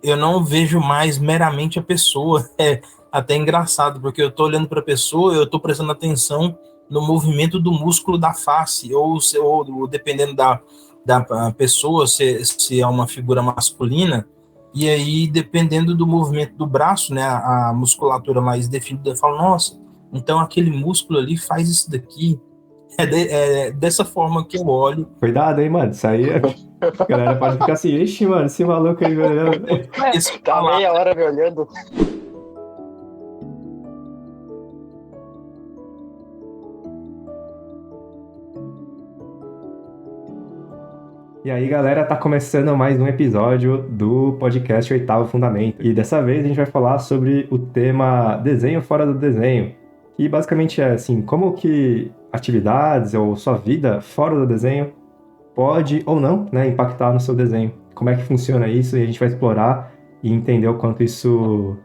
eu não vejo mais meramente a pessoa. É até engraçado, porque eu tô olhando para a pessoa, eu tô prestando atenção no movimento do músculo da face, ou dependendo da pessoa, se é uma figura masculina, e aí, dependendo do movimento do braço, né, a musculatura mais definida, eu falo, nossa, então aquele músculo ali faz isso daqui. É dessa forma que eu olho. Cuidado, hein, mano. Isso aí, a galera pode ficar assim, ixi, mano, esse maluco aí, velho. Esse Tá falar, meia hora me olhando. E aí, galera, tá começando mais um episódio do podcast Oitavo Fundamento. E dessa vez a gente vai falar sobre o tema desenho fora do desenho. Que basicamente é assim, como que atividades ou sua vida fora do desenho pode ou não, né, impactar no seu desenho. Como é que funciona isso e a gente vai explorar e entender o quanto isso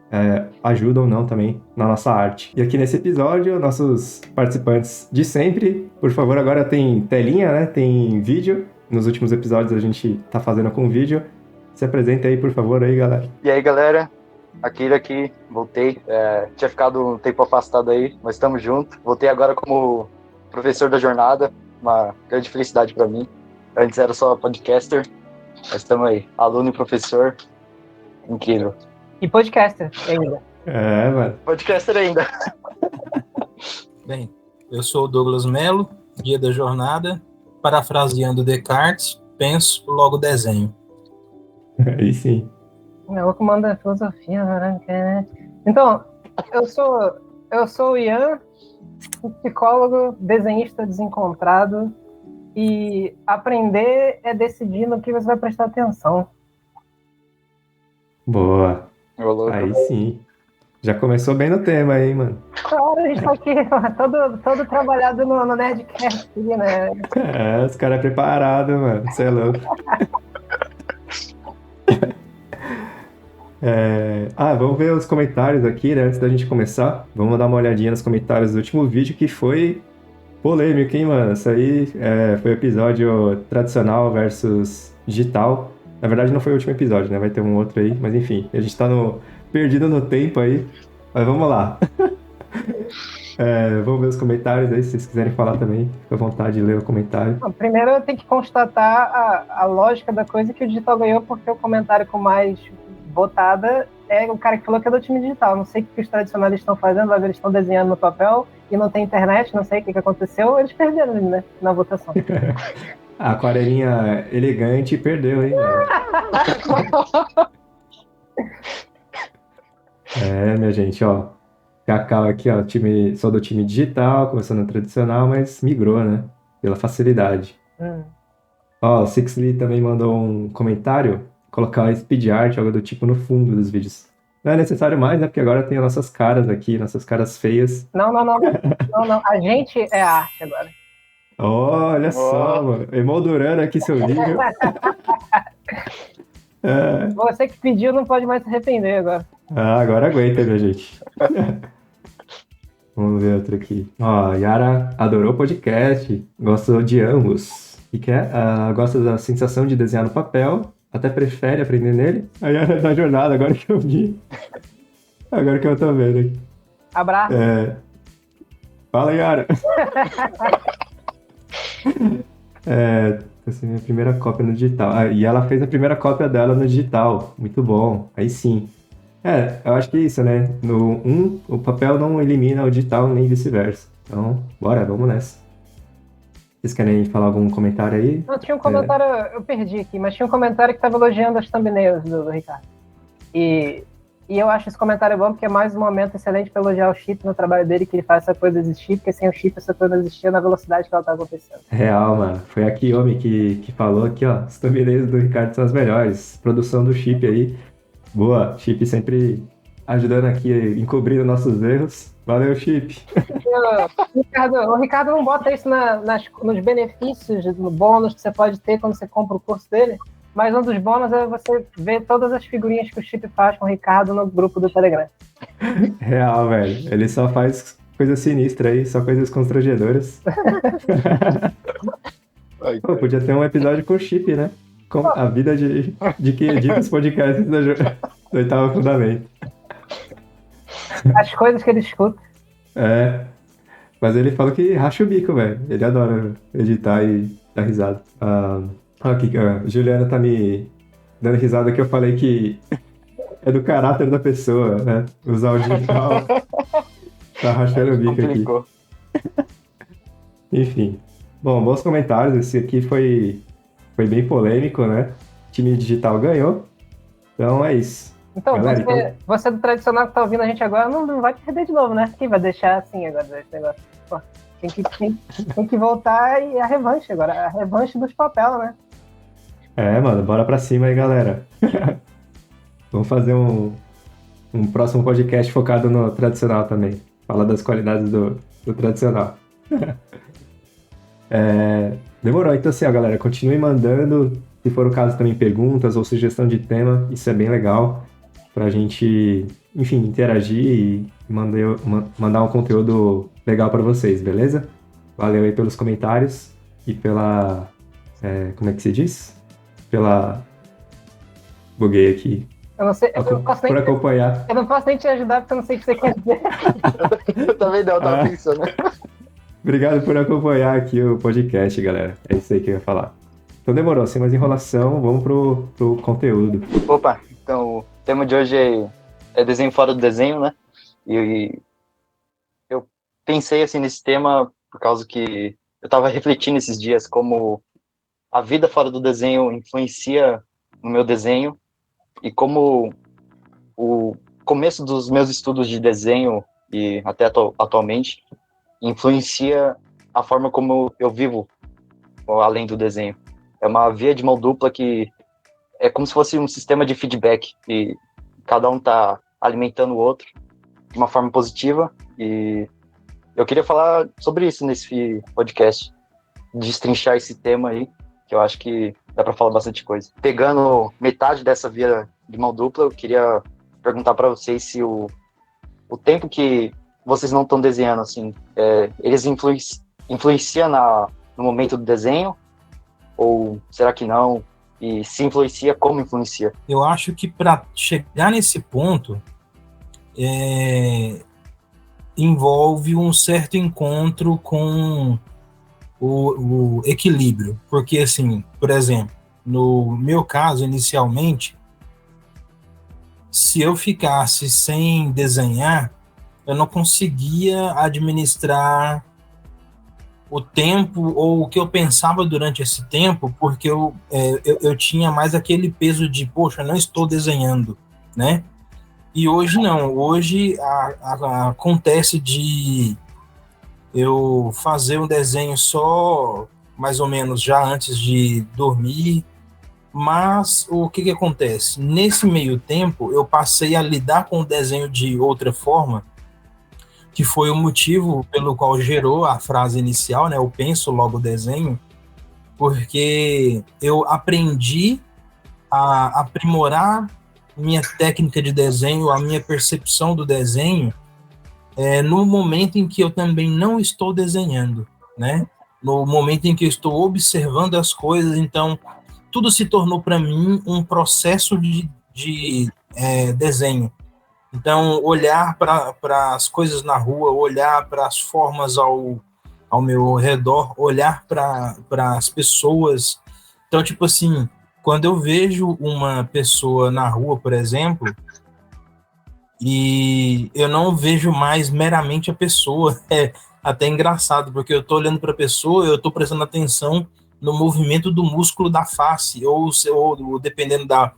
ajuda ou não também na nossa arte. E aqui nesse episódio, nossos participantes de sempre, por favor, agora tem telinha, né, tem vídeo. Nos últimos episódios a gente tá fazendo com vídeo. Se apresenta aí, por favor, aí, galera. E aí, galera? Akira aqui, voltei. Tinha ficado um tempo afastado aí, mas estamos juntos. Voltei agora como professor da jornada, uma grande felicidade para mim. Antes era só podcaster, mas estamos aí, aluno e professor. Incrível. E podcaster ainda. É, mano. Podcaster ainda. bem, eu sou o Douglas Melo, guia da jornada, parafraseando Descartes, penso, logo desenho. Aí sim. Eu vou comandar a filosofia, né? Então, eu sou o Ian, um psicólogo, desenhista desencontrado, e aprender é decidir no que você vai prestar atenção. Boa. Ô, louco. Aí sim. Já começou bem no tema aí, mano. Claro, a gente tá aqui todo trabalhado no Nerdcast, né? É, os caras preparados, mano. Você é louco. Vamos ver os comentários aqui, né? Antes da gente começar. Vamos dar uma olhadinha nos comentários do último vídeo, que foi polêmico, hein, mano? Isso aí foi o episódio tradicional versus digital. Na verdade, não foi o último episódio, né? Vai ter um outro aí. Mas enfim, a gente tá perdido no tempo aí. Mas vamos lá. Vamos ver os comentários aí, se vocês quiserem falar também. Fica à vontade de ler o comentário. Bom, primeiro eu tenho que constatar a lógica da coisa, que o digital ganhou porque o comentário com mais votada é o cara que falou que é do time digital. Não sei o que os tradicionais estão fazendo, vai ver, eles estão desenhando no papel e não tem internet, não sei o que aconteceu, eles perderam, né, na votação. A aquarelinha elegante perdeu, hein, mano? Minha gente, ó. Cacau aqui, ó, sou do time digital, começando no tradicional, mas migrou, né? Pela facilidade. Ó, o Sixly também mandou um comentário, colocar speed art, algo do tipo, no fundo dos vídeos. Não é necessário mais, né? Porque agora tem as nossas caras aqui, nossas caras feias. Não. A gente é a arte agora. Olha só, mano. Emoldurando aqui seu vídeo. Você que pediu não pode mais se arrepender agora. Agora aguenta, minha gente. Vamos ver outro aqui. Ó, Yara adorou o podcast, gostou de ambos. E gosta da sensação de desenhar no papel, até prefere aprender nele. A Yara da jornada, agora que eu vi. Agora que eu tô vendo aqui. Abraço. Fala, Yara. Essa é a minha primeira cópia no digital. E ela fez a primeira cópia dela no digital. Muito bom. Aí sim. Eu acho que é isso, né? O papel não elimina o digital, nem vice-versa. Então, bora, vamos nessa. Vocês querem falar algum comentário aí? Não, tinha um comentário, eu perdi aqui, mas tinha um comentário que estava elogiando as thumbnails do Ricardo. E eu acho esse comentário bom, porque é mais um momento excelente para elogiar o Chip no trabalho dele, que ele faz essa coisa existir, porque sem o Chip essa coisa não existia na velocidade que ela está acontecendo. Real, mano. Foi a Kiyomi que falou aqui, ó. As thumbnails do Ricardo são as melhores. Produção do Chip aí. Boa. Chip sempre ajudando aqui, encobrindo nossos erros. Valeu, Chip. O Ricardo não bota isso nos benefícios, no bônus que você pode ter quando você compra o curso dele, mas um dos bônus é você ver todas as figurinhas que o Chip faz com o Ricardo no grupo do Telegram. Real, velho. Ele só faz coisa sinistra aí, só coisas constrangedoras. Pô, podia ter um episódio com o Chip, né? a vida de quem edita os podcasts do Oitavo Fundamento. As coisas que ele escuta. É, mas ele fala que racha o bico, velho. Ele adora editar e dar risada. Aqui, a Juliana tá me dando risada que eu falei que é do caráter da pessoa, né? Usar o digital. Tá rachando o bico Complicou. aqui. Enfim. Bom, bons comentários. Esse aqui foi bem polêmico, né? O time digital ganhou. Então é isso. Então, Galera, você do tradicional que tá ouvindo a gente agora não vai perder de novo, né? Quem vai deixar assim agora esse negócio? Pô, tem que voltar e a revanche agora. A revanche dos papel, né? mano, bora pra cima aí, galera. Vamos fazer um próximo podcast focado no tradicional também. Falar das qualidades do tradicional. Demorou. Então assim, ó, galera, continue mandando. Se for o caso também perguntas ou sugestão de tema. Isso é bem legal pra gente, enfim, interagir e mandar um conteúdo legal pra vocês, beleza? Valeu aí pelos comentários e pela... como é que se diz? Buguei aqui. Eu não sei, eu não posso Por nem, acompanhar. eu não posso nem te ajudar porque eu não sei o que você quer dizer. Eu também não, tava pensando. Obrigado por acompanhar aqui o podcast, galera. É isso aí que eu ia falar. Então demorou, sem mais enrolação, vamos pro conteúdo. Opa, então o tema de hoje é desenho fora do desenho, né? E eu pensei assim nesse tema por causa que eu tava refletindo esses dias como a vida fora do desenho influencia no meu desenho e como o começo dos meus estudos de desenho e até atualmente influencia a forma como eu vivo além do desenho. É uma via de mão dupla que é como se fosse um sistema de feedback e cada um tá alimentando o outro de uma forma positiva e eu queria falar sobre isso nesse podcast, destrinchar esse tema aí, que eu acho que dá para falar bastante coisa. Pegando metade dessa via de mão dupla, eu queria perguntar para vocês se o tempo que vocês não estão desenhando, assim, eles influenciam no momento do desenho? Ou será que não? E se influencia, como influencia? Eu acho que para chegar nesse ponto, envolve um certo encontro com o equilíbrio. Porque, assim, por exemplo, no meu caso, inicialmente, se eu ficasse sem desenhar, eu não conseguia administrar o tempo ou o que eu pensava durante esse tempo, porque eu tinha mais aquele peso de, poxa, eu não estou desenhando, né? E hoje não, hoje acontece de eu fazer um desenho só mais ou menos já antes de dormir, mas o que acontece? Nesse meio tempo, eu passei a lidar com o desenho de outra forma, que foi o motivo pelo qual gerou a frase inicial, né? Eu penso, logo desenho, porque eu aprendi a aprimorar minha técnica de desenho, a minha percepção do desenho, no momento em que eu também não estou desenhando, né? No momento em que eu estou observando as coisas, então tudo se tornou para mim um processo de desenho. Então, olhar para as coisas na rua, olhar para as formas ao meu redor, olhar para as pessoas. Então, tipo assim, quando eu vejo uma pessoa na rua, por exemplo, e eu não vejo mais meramente a pessoa, é até engraçado, porque eu estou olhando para a pessoa, eu estou prestando atenção no movimento do músculo da face, ou dependendo da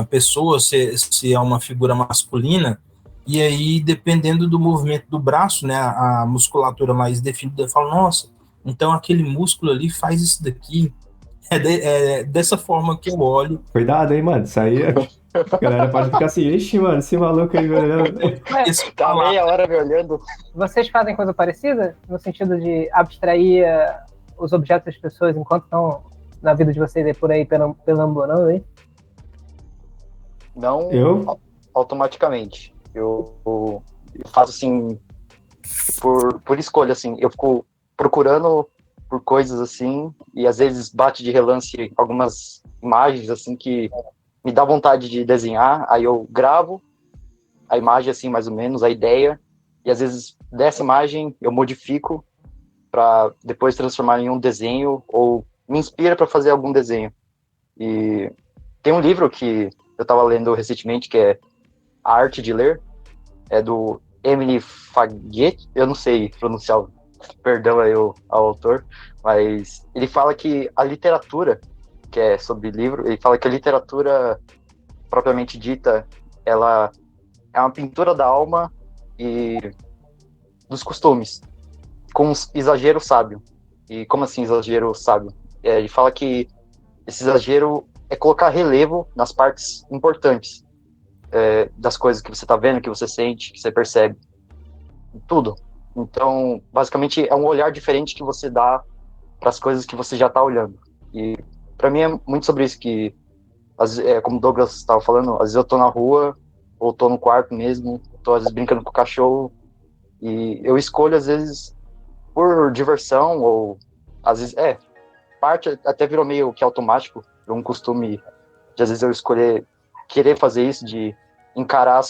pessoa, se é uma figura masculina, e aí, dependendo do movimento do braço, né, a musculatura mais definida, eu falo, nossa, então aquele músculo ali faz isso daqui. Dessa forma que eu olho. Cuidado, hein, mano, isso aí... A galera pode ficar assim, ixi, mano, esse maluco aí me olhando. Tá meia hora me olhando. Vocês fazem coisa parecida? No sentido de abstrair os objetos das pessoas enquanto estão na vida de vocês aí por aí, perambulando aí? Não automaticamente. Eu faço assim, por escolha, assim. Eu fico procurando por coisas assim, e às vezes bate de relance algumas imagens assim que me dá vontade de desenhar, aí eu gravo a imagem assim, mais ou menos, a ideia, e às vezes dessa imagem eu modifico para depois transformar em um desenho, ou me inspira para fazer algum desenho. E tem um livro que eu estava lendo recentemente, que é A Arte de Ler, é do Emily Faguet, eu não sei pronunciar, perdão aí ao autor, mas ele fala que a literatura, que é sobre livro, ele fala que a literatura propriamente dita, ela é uma pintura da alma e dos costumes, com um exagero sábio. E como assim exagero sábio? Ele fala que esse exagero é colocar relevo nas partes importantes das coisas que você está vendo, que você sente, que você percebe. Tudo. Então, basicamente, é um olhar diferente que você dá para as coisas que você já está olhando. E para mim é muito sobre isso que, como o Douglas estava falando, às vezes eu estou na rua, ou estou no quarto mesmo, estou às vezes brincando com o cachorro, e eu escolho às vezes por diversão, ou às vezes, parte até virou meio que automático, um costume de às vezes eu escolher, querer fazer isso, de encarar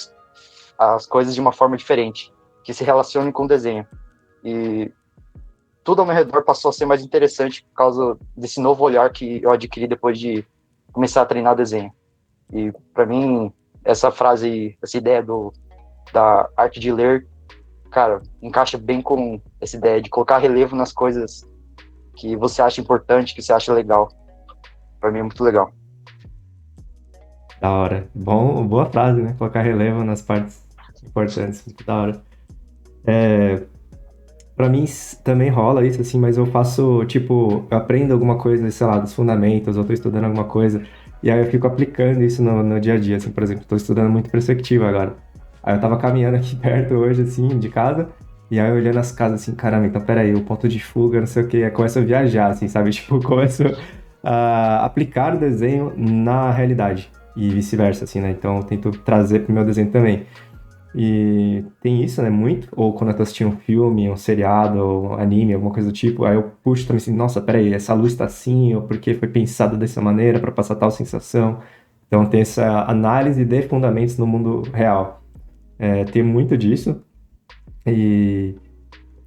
as coisas de uma forma diferente, que se relacione com o desenho. E tudo ao meu redor passou a ser mais interessante por causa desse novo olhar que eu adquiri depois de começar a treinar desenho. E para mim, essa frase, essa ideia da arte de ler, cara, encaixa bem com essa ideia de colocar relevo nas coisas que você acha importante, que você acha legal. Para mim é muito legal. Da hora. Boa frase, né? Colocar relevo nas partes importantes. Muito da hora. Pra mim também rola isso, assim, mas eu faço, tipo, eu aprendo alguma coisa, sei lá, dos fundamentos, ou tô estudando alguma coisa, e aí eu fico aplicando isso no dia a dia, assim, por exemplo, tô estudando muito perspectiva agora. Aí eu tava caminhando aqui perto hoje, assim, de casa, e aí olhando as casas, assim, caramba, então peraí, o ponto de fuga, não sei o que, aí começo a viajar, assim, sabe? Tipo, começo a aplicar o desenho na realidade, e vice-versa, assim, né? Então eu tento trazer pro meu desenho também. E tem isso, né, muito, ou quando eu tô assistindo um filme, um seriado, ou um anime, alguma coisa do tipo, aí eu puxo também assim, nossa, peraí, essa luz tá assim, ou porque foi pensado dessa maneira para passar tal sensação. Então tem essa análise de fundamentos no mundo real. Tem muito disso. E,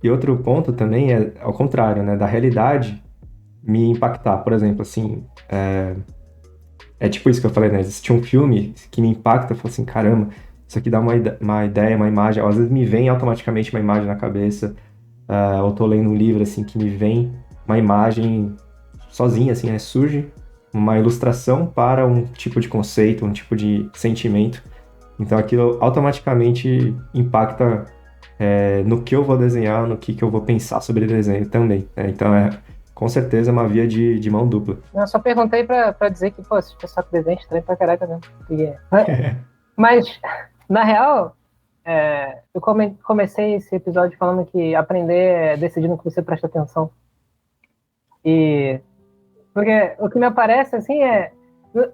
e outro ponto também é ao contrário, né, da realidade me impactar. Por exemplo, assim, é tipo isso que eu falei, né, assistir um filme que me impacta, eu falo assim, caramba, isso aqui dá uma ideia, uma imagem, às vezes me vem automaticamente uma imagem na cabeça, ou tô lendo um livro, assim, que me vem uma imagem sozinha, assim, né, surge uma ilustração para um tipo de conceito, um tipo de sentimento, então aquilo automaticamente impacta no que eu vou desenhar, no que eu vou pensar sobre desenho também, né? Então com certeza uma via de mão dupla. Eu só perguntei pra dizer que, pô, esse pessoal que desenha é estranho pra caraca, né? Mas, na real, eu comecei esse episódio falando que aprender é decidir no que você presta atenção. Porque o que me aparece, assim,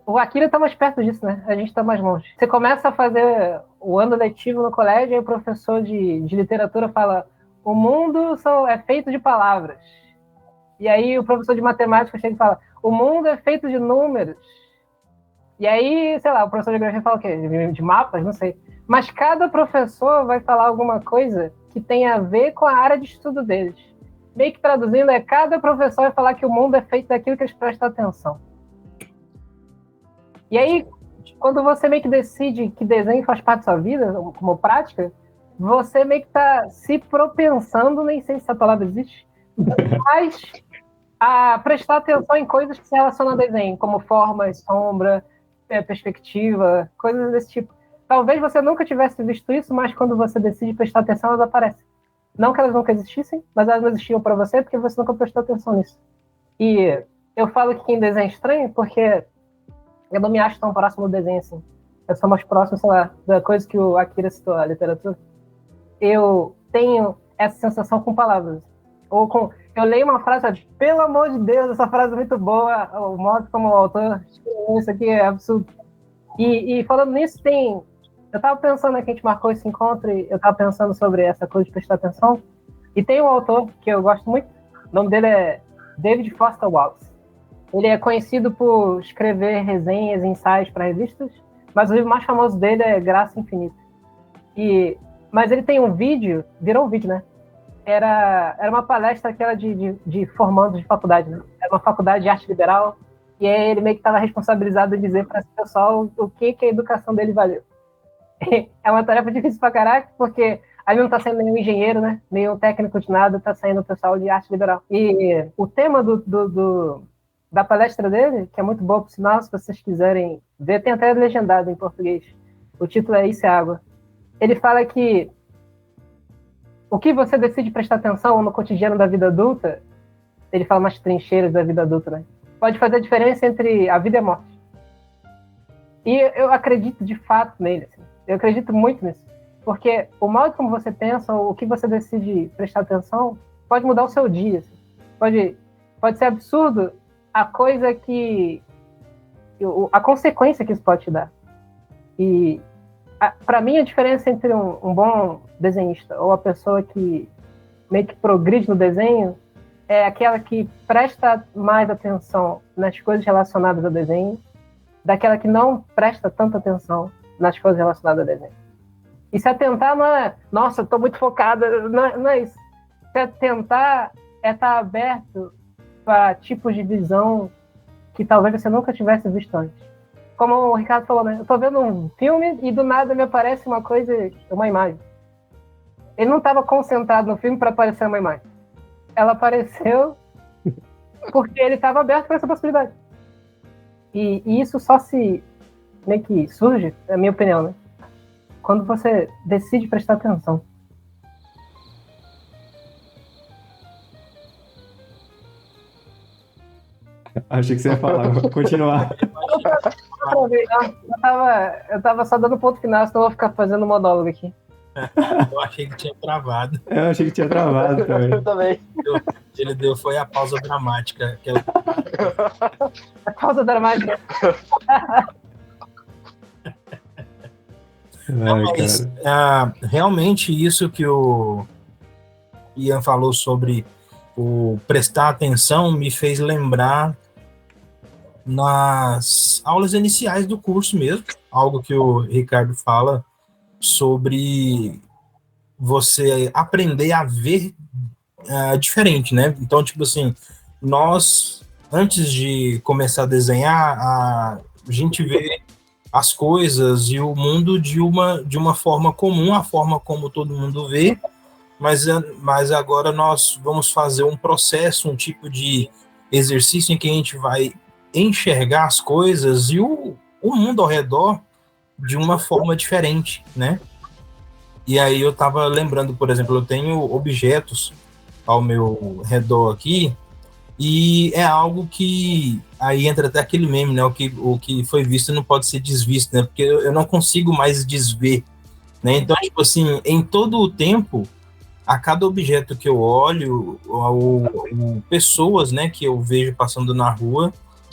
o Akira tá mais perto disso, né? A gente tá mais longe. Você começa a fazer o ano letivo no colégio e o professor de literatura fala: o mundo é feito de palavras. E aí o professor de matemática chega e fala: o mundo é feito de números. E aí, sei lá, o professor de geografia fala o quê? De mapas? Não sei. Mas cada professor vai falar alguma coisa que tem a ver com a área de estudo deles. Meio que traduzindo, cada professor vai falar que o mundo é feito daquilo que eles prestam atenção. E aí, quando você meio que decide que desenho faz parte da sua vida, como prática, você meio que tá se propensando, nem sei se essa palavra existe, mas a prestar atenção em coisas que se relacionam a desenho, como forma, sombra, perspectiva, coisas desse tipo. Talvez você nunca tivesse visto isso, mas quando você decide prestar atenção, elas aparecem. Não que elas nunca existissem, mas elas não existiam para você porque você nunca prestou atenção nisso. E eu falo que quem desenha é estranho porque eu não me acho tão próximo do desenho assim. Eu sou mais próximo, sei lá, da coisa que o Akira citou, a literatura. Eu tenho essa sensação com palavras. Ou com... Eu leio uma frase, pelo amor de Deus, essa frase é muito boa, o modo como o autor escreveu isso aqui é absurdo. E falando nisso, eu tava pensando que a gente marcou esse encontro e eu tava pensando sobre essa coisa de prestar atenção. E tem um autor que eu gosto muito, O nome dele é David Foster Wallace. Ele é conhecido por escrever resenhas e ensaios para revistas, mas o livro mais famoso dele é Graça Infinita. Mas ele tem um vídeo, virou um vídeo, né? Era uma palestra que era de formandos de faculdade, né? Era uma faculdade de arte liberal, e aí ele meio que estava responsabilizado de dizer para esse pessoal o que a educação dele valeu. É uma tarefa difícil pra caraca, porque aí não tá saindo nenhum engenheiro, né? Nenhum técnico de nada, tá saindo o pessoal de arte liberal. E o tema da palestra dele, que é muito boa, por sinal, se vocês quiserem ver, tem até legendado em português. O título é Isso é Água. Ele fala que o que você decide prestar atenção no cotidiano da vida adulta, ele fala umas trincheiras da vida adulta, né? Pode fazer a diferença entre a vida e a morte. E eu acredito de fato nele, assim. Eu acredito muito nisso. Porque o modo como você pensa, ou o que você decide prestar atenção, pode mudar o seu dia. Assim. Pode ser absurdo a coisa a consequência que isso pode te dar. E, para mim, a diferença entre um bom desenhista ou a pessoa que meio que progride no desenho é aquela que presta mais atenção nas coisas relacionadas ao desenho, daquela que não presta tanta atenção nas coisas relacionadas ao desenho. E se atentar não é, nossa, estou muito focada, não é isso. Se atentar é estar aberto para tipos de visão que talvez você nunca tivesse visto antes. Como o Ricardo falou, né? Eu estou vendo um filme e do nada me aparece uma imagem. Ele não estava concentrado no filme para aparecer uma imagem. Ela apareceu porque ele estava aberto para essa possibilidade. E isso só se meio que surge, na minha opinião, né? Quando você decide prestar atenção. Achei que você ia falar, vou continuar. Eu tava só dando ponto final, senão eu vou ficar fazendo monólogo aqui. Eu achei que tinha travado. Eu achei que tinha travado também. Eu também. Ele deu foi a pausa dramática. A pausa dramática. Não, mas realmente isso que o Ian falou sobre o prestar atenção me fez lembrar nas aulas iniciais do curso mesmo, algo que o Ricardo fala sobre você aprender a ver diferente, né? Então, tipo assim, nós, antes de começar a desenhar, a gente vê as coisas e o mundo de uma forma comum, a forma como todo mundo vê, mas agora nós vamos fazer um processo, um tipo de exercício em que a gente vai enxergar as coisas e o mundo ao redor de uma forma diferente, né? E aí eu tava lembrando, por exemplo, eu tenho objetos ao meu redor aqui, e é algo que aí entra até aquele meme, né? O que foi visto não pode ser desvisto, né? Porque eu não consigo mais desver, né? Então, tipo assim, em todo o tempo, a cada objeto que eu olho, ou pessoas, né, que eu vejo passando na rua,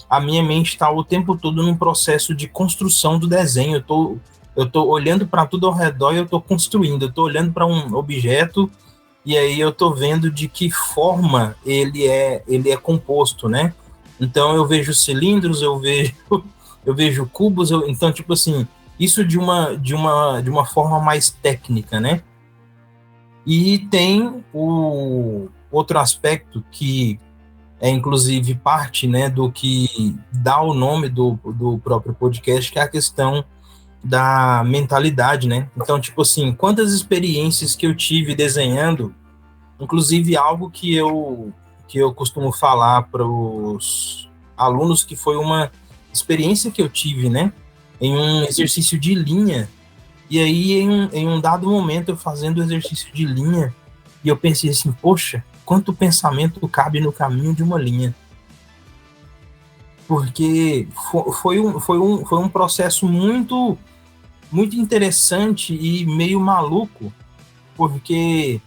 a minha mente está o tempo todo num processo de construção do desenho. Eu tô olhando para tudo ao redor e eu tô construindo. Eu tô olhando para um objeto e aí eu tô vendo de que forma ele é composto, né? Então eu vejo cilindros, eu vejo cubos, então tipo assim, isso de uma forma mais técnica, né? E tem o outro aspecto que é inclusive parte, né, do que dá o nome do próprio podcast, que é a questão da mentalidade, né? Então, tipo assim, quantas experiências que eu tive desenhando, inclusive algo que eu costumo falar para os alunos, que foi uma experiência que eu tive, né, em um exercício de linha. E aí, em um dado momento, eu fazendo o exercício de linha, e eu pensei assim, poxa, quanto pensamento cabe no caminho de uma linha. Porque foi um processo muito, muito interessante e meio maluco, porque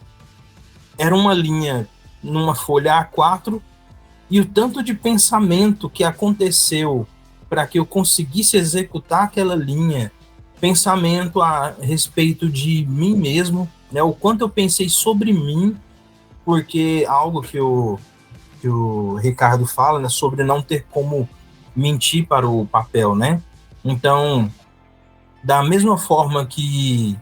era uma linha numa folha A4, e o tanto de pensamento que aconteceu para que eu conseguisse executar aquela linha, pensamento a respeito de mim mesmo, né, o quanto eu pensei sobre mim, porque algo que o que o Ricardo fala, né, sobre não ter como mentir para o papel, né? Então, da mesma forma que,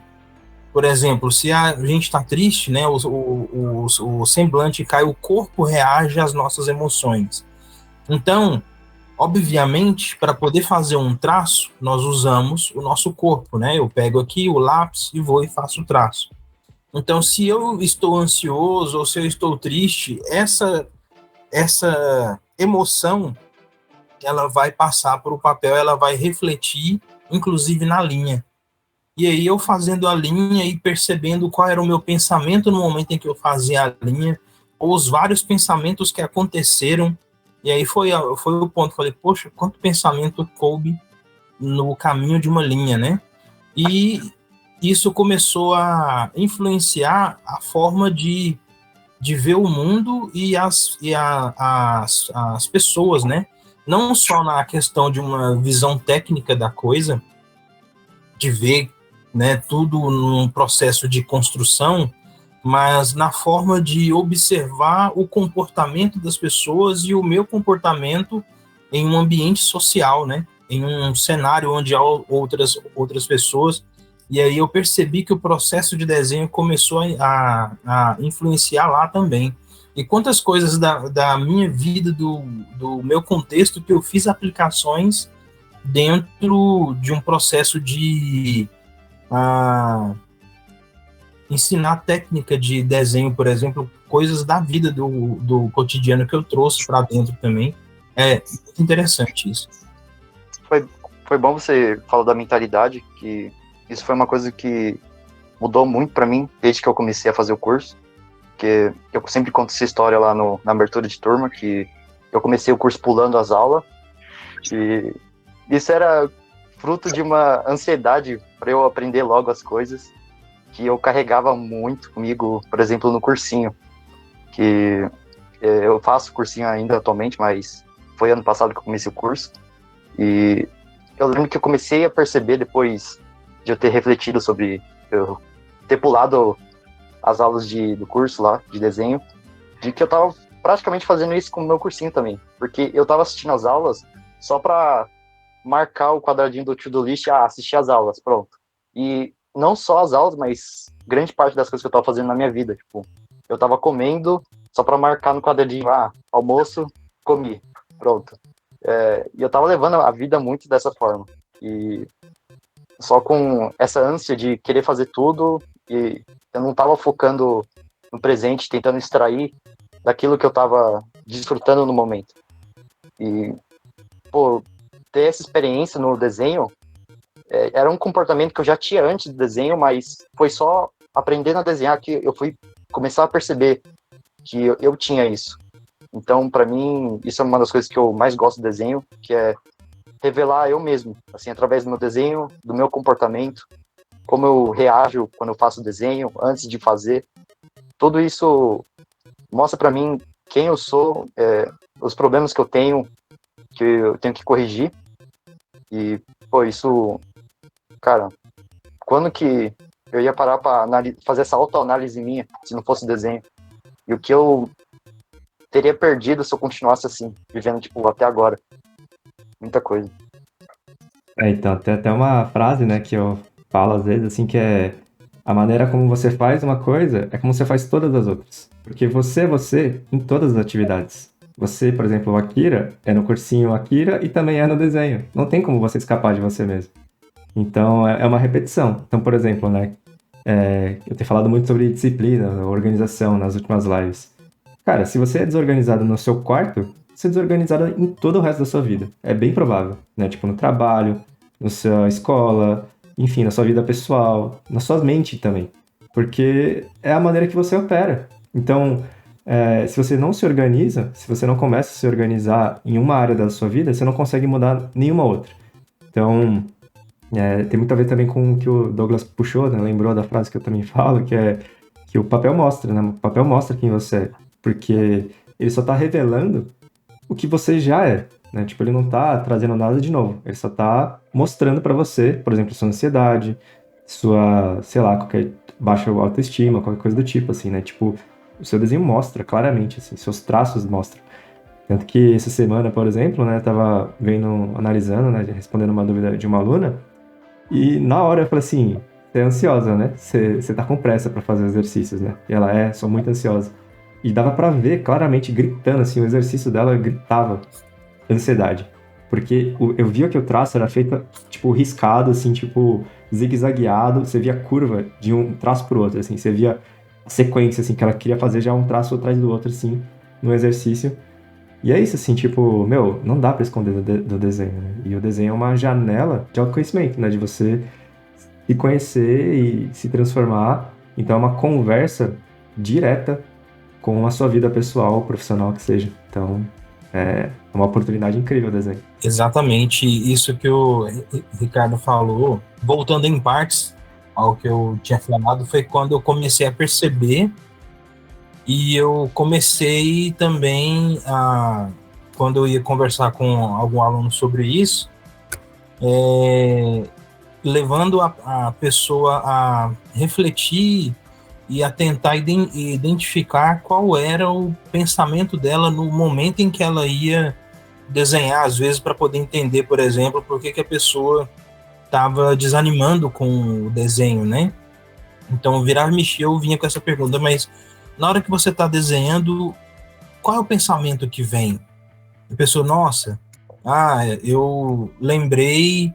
por exemplo, se a gente está triste, né, o semblante cai, o corpo reage às nossas emoções. Então, obviamente, para poder fazer um traço, nós usamos o nosso corpo, né? Eu pego aqui o lápis e vou e faço o traço. Então, se eu estou ansioso ou se eu estou triste, essa emoção, ela vai passar para o papel, ela vai refletir, inclusive na linha. E aí eu fazendo a linha e percebendo qual era o meu pensamento no momento em que eu fazia a linha, ou os vários pensamentos que aconteceram. E aí foi o ponto, falei, poxa, quanto pensamento coube no caminho de uma linha, né? E isso começou a influenciar a forma de ver o mundo e as pessoas, né? Não só na questão de uma visão técnica da coisa, de ver, né, tudo num processo de construção, mas na forma de observar o comportamento das pessoas e o meu comportamento em um ambiente social, né? Em um cenário onde há outras pessoas. E aí eu percebi que o processo de desenho começou a influenciar lá também. E quantas coisas da minha vida, do meu contexto, que eu fiz aplicações dentro de um processo de ensinar técnica de desenho, por exemplo, coisas da vida do cotidiano que eu trouxe para dentro também. É muito interessante isso. Foi bom você falar da mentalidade, que isso foi uma coisa que mudou muito para mim desde que eu comecei a fazer o curso, que eu sempre conto essa história lá na abertura de turma, que eu comecei o curso pulando as aulas, e isso era fruto de uma ansiedade para eu aprender logo as coisas, que eu carregava muito comigo, por exemplo, no cursinho, que eu faço cursinho ainda atualmente, mas foi ano passado que eu comecei o curso, e eu lembro que eu comecei a perceber, depois de eu ter refletido sobre eu ter pulado as aulas do curso lá, de desenho, de que eu tava praticamente fazendo isso com o meu cursinho também, porque eu tava assistindo as aulas só para marcar o quadradinho do to-do list, assistir as aulas, pronto. E não só as aulas, mas grande parte das coisas que eu tava fazendo na minha vida, tipo, eu tava comendo só para marcar no quadradinho, almoço, comi, pronto. E eu tava levando a vida muito dessa forma, e só com essa ânsia de querer fazer tudo, e eu não tava focando no presente, tentando extrair daquilo que eu tava desfrutando no momento. E, pô, ter essa experiência no desenho era um comportamento que eu já tinha antes do desenho, mas foi só aprendendo a desenhar que eu fui começar a perceber que eu tinha isso. Então, para mim, isso é uma das coisas que eu mais gosto do desenho, que é revelar eu mesmo, assim, através do meu desenho, do meu comportamento, como eu reajo quando eu faço desenho, antes de fazer. Tudo isso mostra para mim quem eu sou, os problemas que eu tenho que corrigir. E, pô, isso, cara, quando que eu ia parar para fazer essa autoanálise minha, se não fosse desenho? E o que eu teria perdido se eu continuasse assim, vivendo, tipo, até agora. Muita coisa. Então, tem até uma frase, né, que eu falo às vezes, assim, que é: a maneira como você faz uma coisa é como você faz todas as outras. Porque você é você em todas as atividades. Você, por exemplo, o Akira, é no cursinho Akira e também é no desenho. Não tem como você escapar de você mesmo. Então, é uma repetição. Então, por exemplo, né, eu tenho falado muito sobre disciplina, organização nas últimas lives. Cara, se você é desorganizado no seu quarto, você é desorganizado em todo o resto da sua vida. É bem provável, né? Tipo, no trabalho, na sua escola, enfim, na sua vida pessoal, na sua mente também. Porque é a maneira que você opera. Então, se você não se organiza, se você não começa a se organizar em uma área da sua vida, você não consegue mudar nenhuma outra. Então, tem muito a ver também com o que o Douglas puxou, né? Lembrou da frase que eu também falo, que é que o papel mostra, né? O papel mostra quem você é. Porque ele só tá revelando o que você já é, né? Tipo, ele não tá trazendo nada de novo. Ele só tá mostrando pra você, por exemplo, sua ansiedade, sua, sei lá, qualquer baixa autoestima, qualquer coisa do tipo, assim, né? Tipo, o seu desenho mostra claramente, assim, seus traços mostram. Tanto que essa semana, por exemplo, né, tava analisando, né, respondendo uma dúvida de uma aluna, e na hora eu falei assim, você é ansiosa, né? Você tá com pressa para fazer os exercícios, né? E ela sou muito ansiosa. E dava para ver claramente gritando, assim, o exercício dela gritava ansiedade. Porque eu via que o traço era feito, tipo, riscado, assim, tipo, zigue-zagueado. Você via a curva de um traço pro outro, assim. Você via a sequência, assim, que ela queria fazer já um traço atrás do outro, assim, no exercício. E é isso, assim, tipo, meu, não dá pra esconder do desenho, né? E o desenho é uma janela de autoconhecimento, né? De você se conhecer e se transformar. Então é uma conversa direta com a sua vida pessoal, profissional que seja. Então é uma oportunidade incrível o desenho. Exatamente isso que o Ricardo falou, voltando em partes ao que eu tinha falado, foi quando eu comecei a perceber e eu comecei também quando eu ia conversar com algum aluno sobre isso, levando a pessoa a refletir e a tentar identificar qual era o pensamento dela no momento em que ela ia desenhar, às vezes, para poder entender, por exemplo, por que a pessoa estava desanimando com o desenho, né? Então, virar mexer, eu vinha com essa pergunta, mas na hora que você está desenhando, qual é o pensamento que vem? A pessoa, nossa, eu lembrei,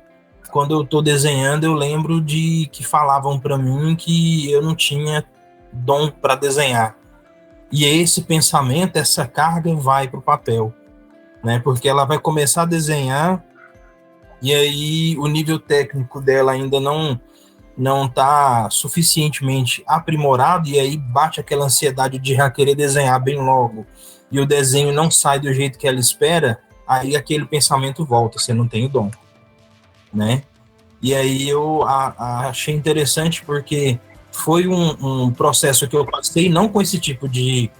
quando eu estou desenhando, eu lembro de que falavam para mim que eu não tinha dom para desenhar. E esse pensamento, essa carga vai para o papel, né? Porque ela vai começar a desenhar e aí o nível técnico dela ainda não está suficientemente aprimorado e aí bate aquela ansiedade de já querer desenhar bem logo e o desenho não sai do jeito que ela espera, aí aquele pensamento volta, você não tem o dom, né? E aí eu achei interessante porque foi um processo que eu passei não com esse tipo de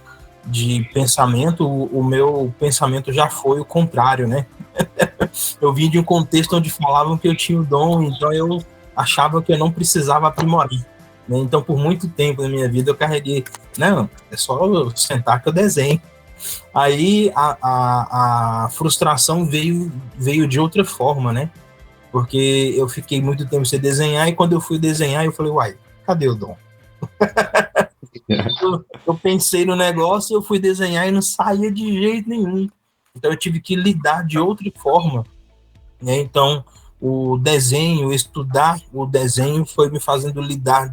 pensamento, o meu pensamento já foi o contrário, né? Eu vim de um contexto onde falavam que eu tinha o dom, então eu achava que eu não precisava aprimorar. Né? Então, por muito tempo na minha vida, eu carreguei, não, é só eu sentar que eu desenho. Aí a frustração veio de outra forma, né? Porque eu fiquei muito tempo sem desenhar, e quando eu fui desenhar, eu falei, uai, cadê o dom? Eu pensei no negócio, eu fui desenhar e não saía de jeito nenhum. Então eu tive que lidar de outra forma, né? Então o desenho, estudar o desenho foi me fazendo lidar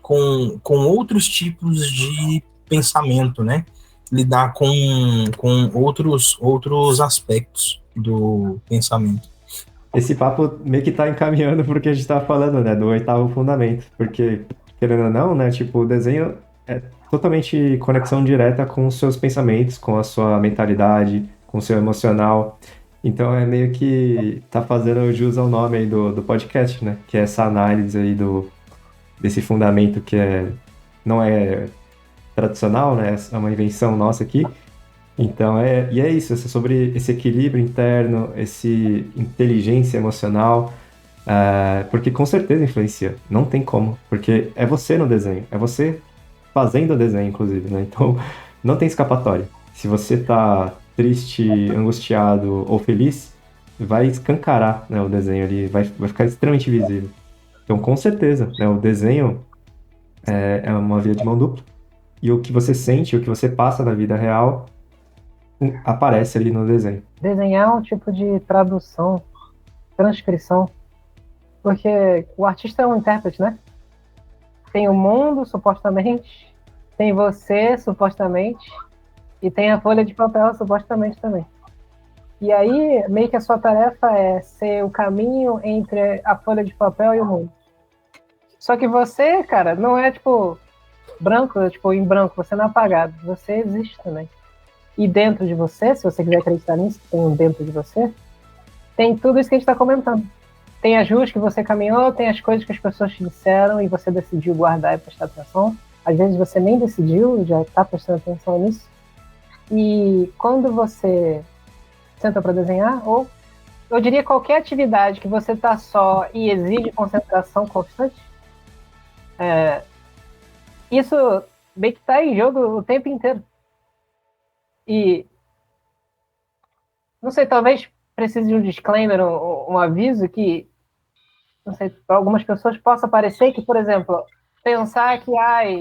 com outros tipos de pensamento, né? Lidar com outros aspectos do pensamento. Esse papo meio que tá encaminhando pro que a gente tava falando, né? Do oitavo fundamento. Porque, querendo ou não, né? Tipo, o desenho é totalmente conexão direta com os seus pensamentos, com a sua mentalidade, com o seu emocional. Então é meio que tá fazendo jus ao nome aí do podcast, né? Que é essa análise aí desse fundamento que não é tradicional, né? É uma invenção nossa aqui. Então e é isso, é sobre esse equilíbrio interno, esse inteligência emocional, porque com certeza influencia, não tem como, porque é você no desenho, é você fazendo o desenho, inclusive, né? Então não tem escapatória. Se você tá triste, angustiado ou feliz, vai escancarar, né, o desenho ali, vai ficar extremamente visível. Então, com certeza, né, o desenho é uma via de mão dupla. E o que você sente, o que você passa na vida real, aparece ali no desenho. Desenhar é um tipo de tradução, transcrição, porque o artista é um intérprete, né? Tem o mundo, supostamente, tem você, supostamente, e tem a folha de papel, supostamente, também. E aí, meio que a sua tarefa é ser o caminho entre a folha de papel e o mundo. Só que você, cara, não é, tipo, branco, tipo, em branco, você não é apagado, você existe também. E dentro de você, se você quiser acreditar nisso, tem um dentro de você, tem tudo isso que a gente está comentando. Tem as ruas que você caminhou, tem as coisas que as pessoas te disseram e você decidiu guardar e prestar atenção. Às vezes você nem decidiu, já está prestando atenção nisso. E quando você senta para desenhar, ou eu diria qualquer atividade que você está só e exige concentração constante, isso meio que está em jogo o tempo inteiro. E não sei, talvez precise de um disclaimer, um aviso que, não sei, para algumas pessoas possa parecer que, por exemplo, pensar que,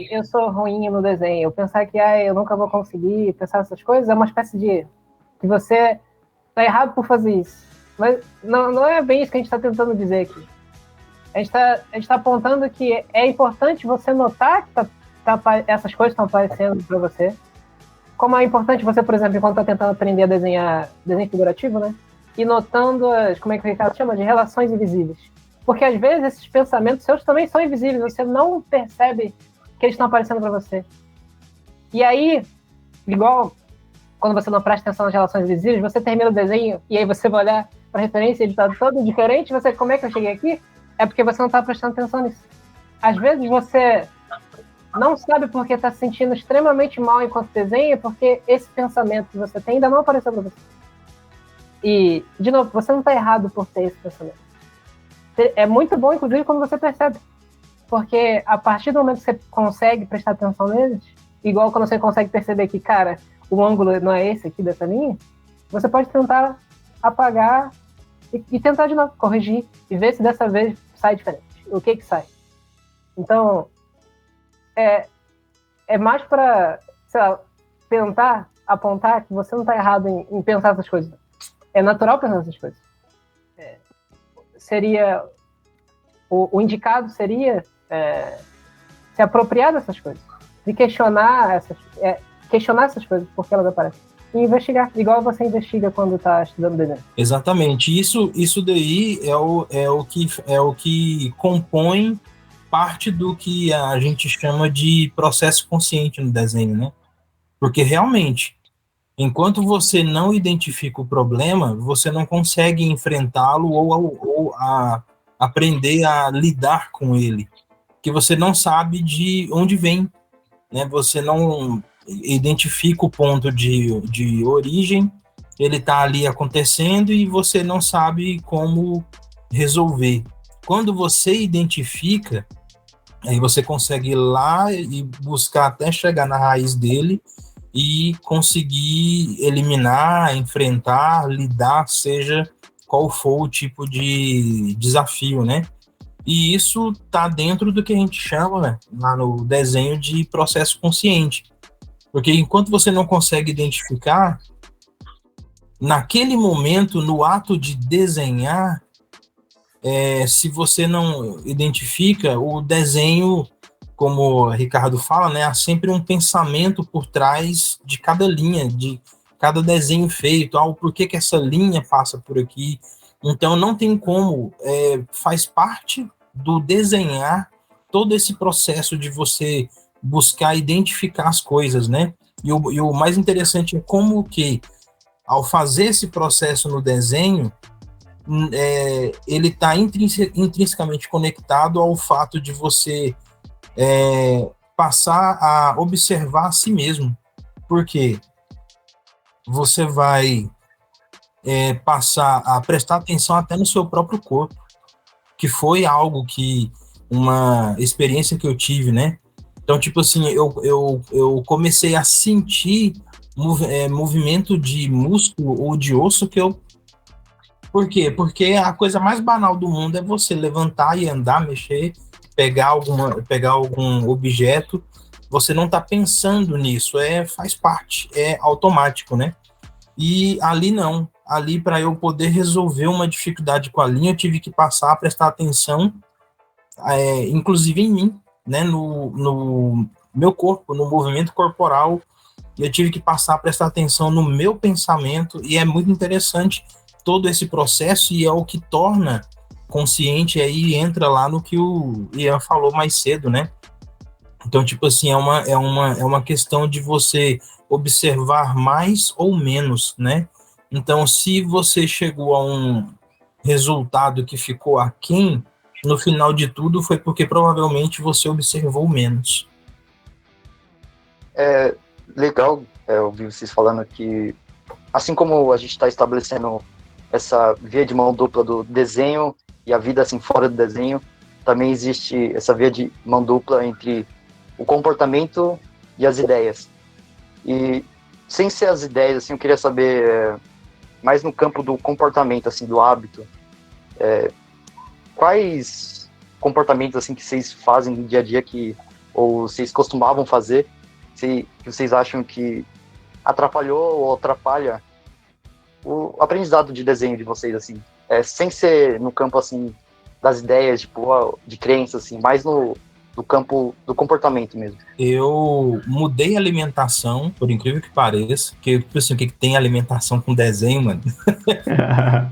eu sou ruim no desenho, pensar que, eu nunca vou conseguir, pensar essas coisas, é uma espécie de que você está errado por fazer isso. Mas não é bem isso que a gente está tentando dizer aqui. A gente tá apontando que é importante você notar que essas coisas estão aparecendo para você. Como é importante você, por exemplo, enquanto está tentando aprender a desenhar desenho figurativo, né? E notando como é que o Ricardo chama? De relações invisíveis. Porque às vezes esses pensamentos seus também são invisíveis, você não percebe que eles estão aparecendo para você. E aí, igual quando você não presta atenção nas relações invisíveis, você termina o desenho e aí você vai olhar para a referência e ele está todo diferente, você, como é que eu cheguei aqui? É porque você não está prestando atenção nisso. Às vezes você não sabe porque está se sentindo extremamente mal enquanto desenha, porque esse pensamento que você tem ainda não apareceu para você. E, de novo, você não está errado por ter esse pensamento. É muito bom, inclusive, quando você percebe. Porque a partir do momento que você consegue prestar atenção neles, igual quando você consegue perceber que, cara, o ângulo não é esse aqui dessa linha, você pode tentar apagar e tentar de novo, corrigir, e ver se dessa vez sai diferente. O que sai? Então, é mais para, sei lá, tentar apontar que você não está errado em pensar essas coisas. É natural pensar essas coisas. Seria... O indicado seria se apropriar dessas coisas. De questionar essas coisas, porque elas aparecem. E investigar, igual você investiga quando está estudando desenho. Exatamente. Isso daí é o que compõe parte do que a gente chama de processo consciente no desenho, né? Porque realmente, enquanto você não identifica o problema, você não consegue enfrentá-lo ou aprender a lidar com ele, que você não sabe de onde vem, né? Você não identifica o ponto de origem, ele está ali acontecendo e você não sabe como resolver. Quando você identifica, aí você consegue ir lá e buscar até chegar na raiz dele e conseguir eliminar, enfrentar, lidar, seja qual for o tipo de desafio, né? E isso está dentro do que a gente chama, né, lá no desenho, de processo consciente. Porque enquanto você não consegue identificar, naquele momento, no ato de desenhar, se você não identifica, o desenho, como o Ricardo fala, né, há sempre um pensamento por trás de cada linha, de cada desenho feito, por que essa linha passa por aqui. Então não tem como, faz parte do desenhar todo esse processo de você buscar identificar as coisas, né? E o mais interessante é como que, ao fazer esse processo no desenho, ele está intrinsecamente conectado ao fato de você passar a observar a si mesmo. Por quê? Você vai passar a prestar atenção até no seu próprio corpo, que foi algo que, uma experiência que eu tive, né? Então, tipo assim, eu comecei a sentir movimento de músculo ou de osso que eu... Por quê? Porque a coisa mais banal do mundo é você levantar e andar, mexer, pegar algum objeto. Você não está pensando nisso, faz parte, é automático, né? E ali não. Ali, para eu poder resolver uma dificuldade com a linha, eu tive que passar a prestar atenção, inclusive em mim, né? No meu corpo, no movimento corporal. Eu tive que passar a prestar atenção no meu pensamento, e é muito interessante todo esse processo, e é o que torna consciente, aí entra lá no que o Ian falou mais cedo, né? Então, tipo assim, é uma questão de você observar mais ou menos, né? Então, se você chegou a um resultado que ficou aquém, no final de tudo foi porque provavelmente você observou menos. É legal ouvir vocês falando que, assim como a gente está estabelecendo essa via de mão dupla do desenho e a vida assim fora do desenho, também existe essa via de mão dupla entre o comportamento e as ideias. E sem ser as ideias, assim, eu queria saber mais no campo do comportamento, assim, do hábito, quais comportamentos, assim, que vocês fazem no dia a dia ou vocês costumavam fazer, que vocês acham que atrapalhou ou atrapalha o aprendizado de desenho de vocês, assim, sem ser no campo, assim, das ideias, tipo, de crença, assim, mais no campo do comportamento mesmo. Eu mudei a alimentação, por incrível que pareça, porque assim, o que tem alimentação com desenho, mano?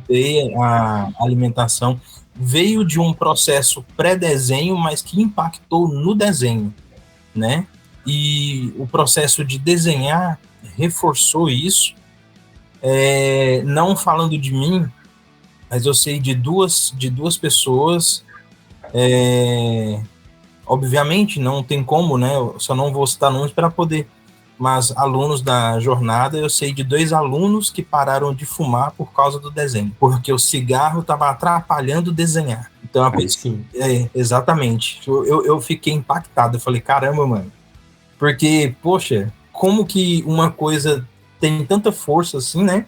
E a alimentação veio de um processo pré-desenho, mas que impactou no desenho, né? E o processo de desenhar reforçou isso. Não falando de mim, mas eu sei de duas pessoas. Obviamente, não tem como, né? Eu só não vou citar nomes para poder. Mas alunos da jornada, eu sei de 2 alunos que pararam de fumar por causa do desenho, porque o cigarro estava atrapalhando desenhar. Então, a pessoa, sim. Exatamente. Eu fiquei impactado. Eu falei, caramba, mano. Porque, poxa, como que uma coisa tem tanta força assim, né?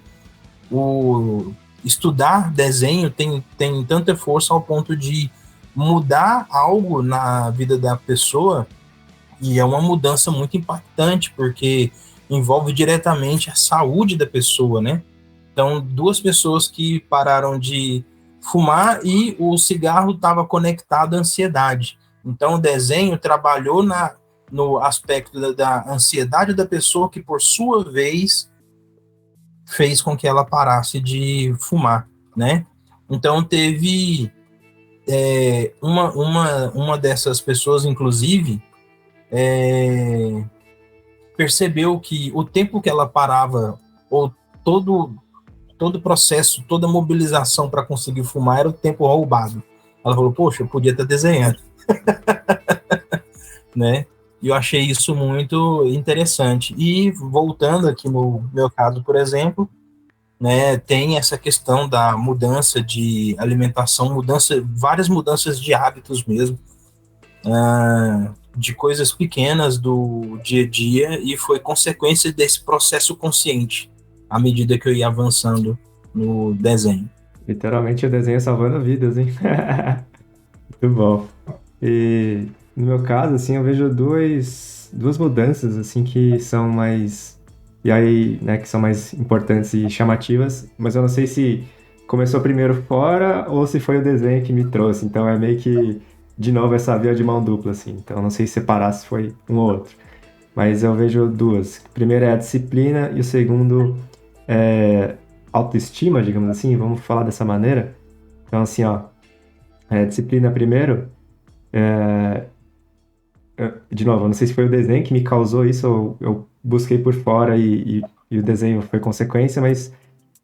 O estudar desenho tem tanta força ao ponto de mudar algo na vida da pessoa, e é uma mudança muito impactante, porque envolve diretamente a saúde da pessoa, né? Então, 2 pessoas que pararam de fumar e o cigarro estava conectado à ansiedade. Então, o desenho trabalhou no aspecto da ansiedade da pessoa, que, por sua vez, fez com que ela parasse de fumar, né? Então, teve uma dessas pessoas, inclusive, percebeu que o tempo que ela parava, ou todo o processo, toda a mobilização para conseguir fumar era o tempo roubado. Ela falou, poxa, eu podia estar desenhando. Né? E eu achei isso muito interessante. E voltando aqui no meu caso, por exemplo, né, tem essa questão da mudança de alimentação, várias mudanças de hábitos mesmo, de coisas pequenas do dia a dia, e foi consequência desse processo consciente, à medida que eu ia avançando no desenho. Literalmente o desenho salvando vidas, hein? Muito bom. E no meu caso, assim, eu vejo duas mudanças, assim, que são mais... E aí, né, que são mais importantes e chamativas, mas eu não sei se começou primeiro fora ou se foi o desenho que me trouxe. Então é meio que, de novo, essa via de mão dupla, assim. Então eu não sei separar se foi um ou outro. Mas eu vejo duas. O primeiro é a disciplina e o segundo é autoestima, digamos assim, vamos falar dessa maneira. Então, assim, ó, disciplina primeiro. De novo, eu não sei se foi o desenho que me causou isso, ou eu busquei por fora e o desenho foi consequência, mas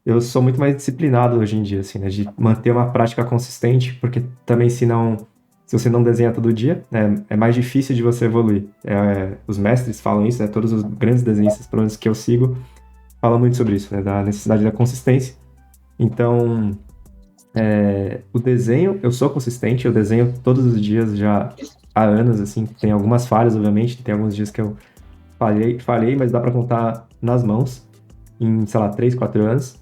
eu sou muito mais disciplinado hoje em dia, assim, né, de manter uma prática consistente, porque também se você não desenha todo dia, né, é mais difícil de você evoluir. Os mestres falam isso, né, todos os grandes desenhistas, pelo menos que eu sigo, falam muito sobre isso, né, da necessidade da consistência. Então, o desenho, eu sou consistente, eu desenho todos os dias já há anos, assim, tem algumas falhas, obviamente, tem alguns dias que eu falhei, mas dá pra contar nas mãos, em, sei lá, 3, 4 anos.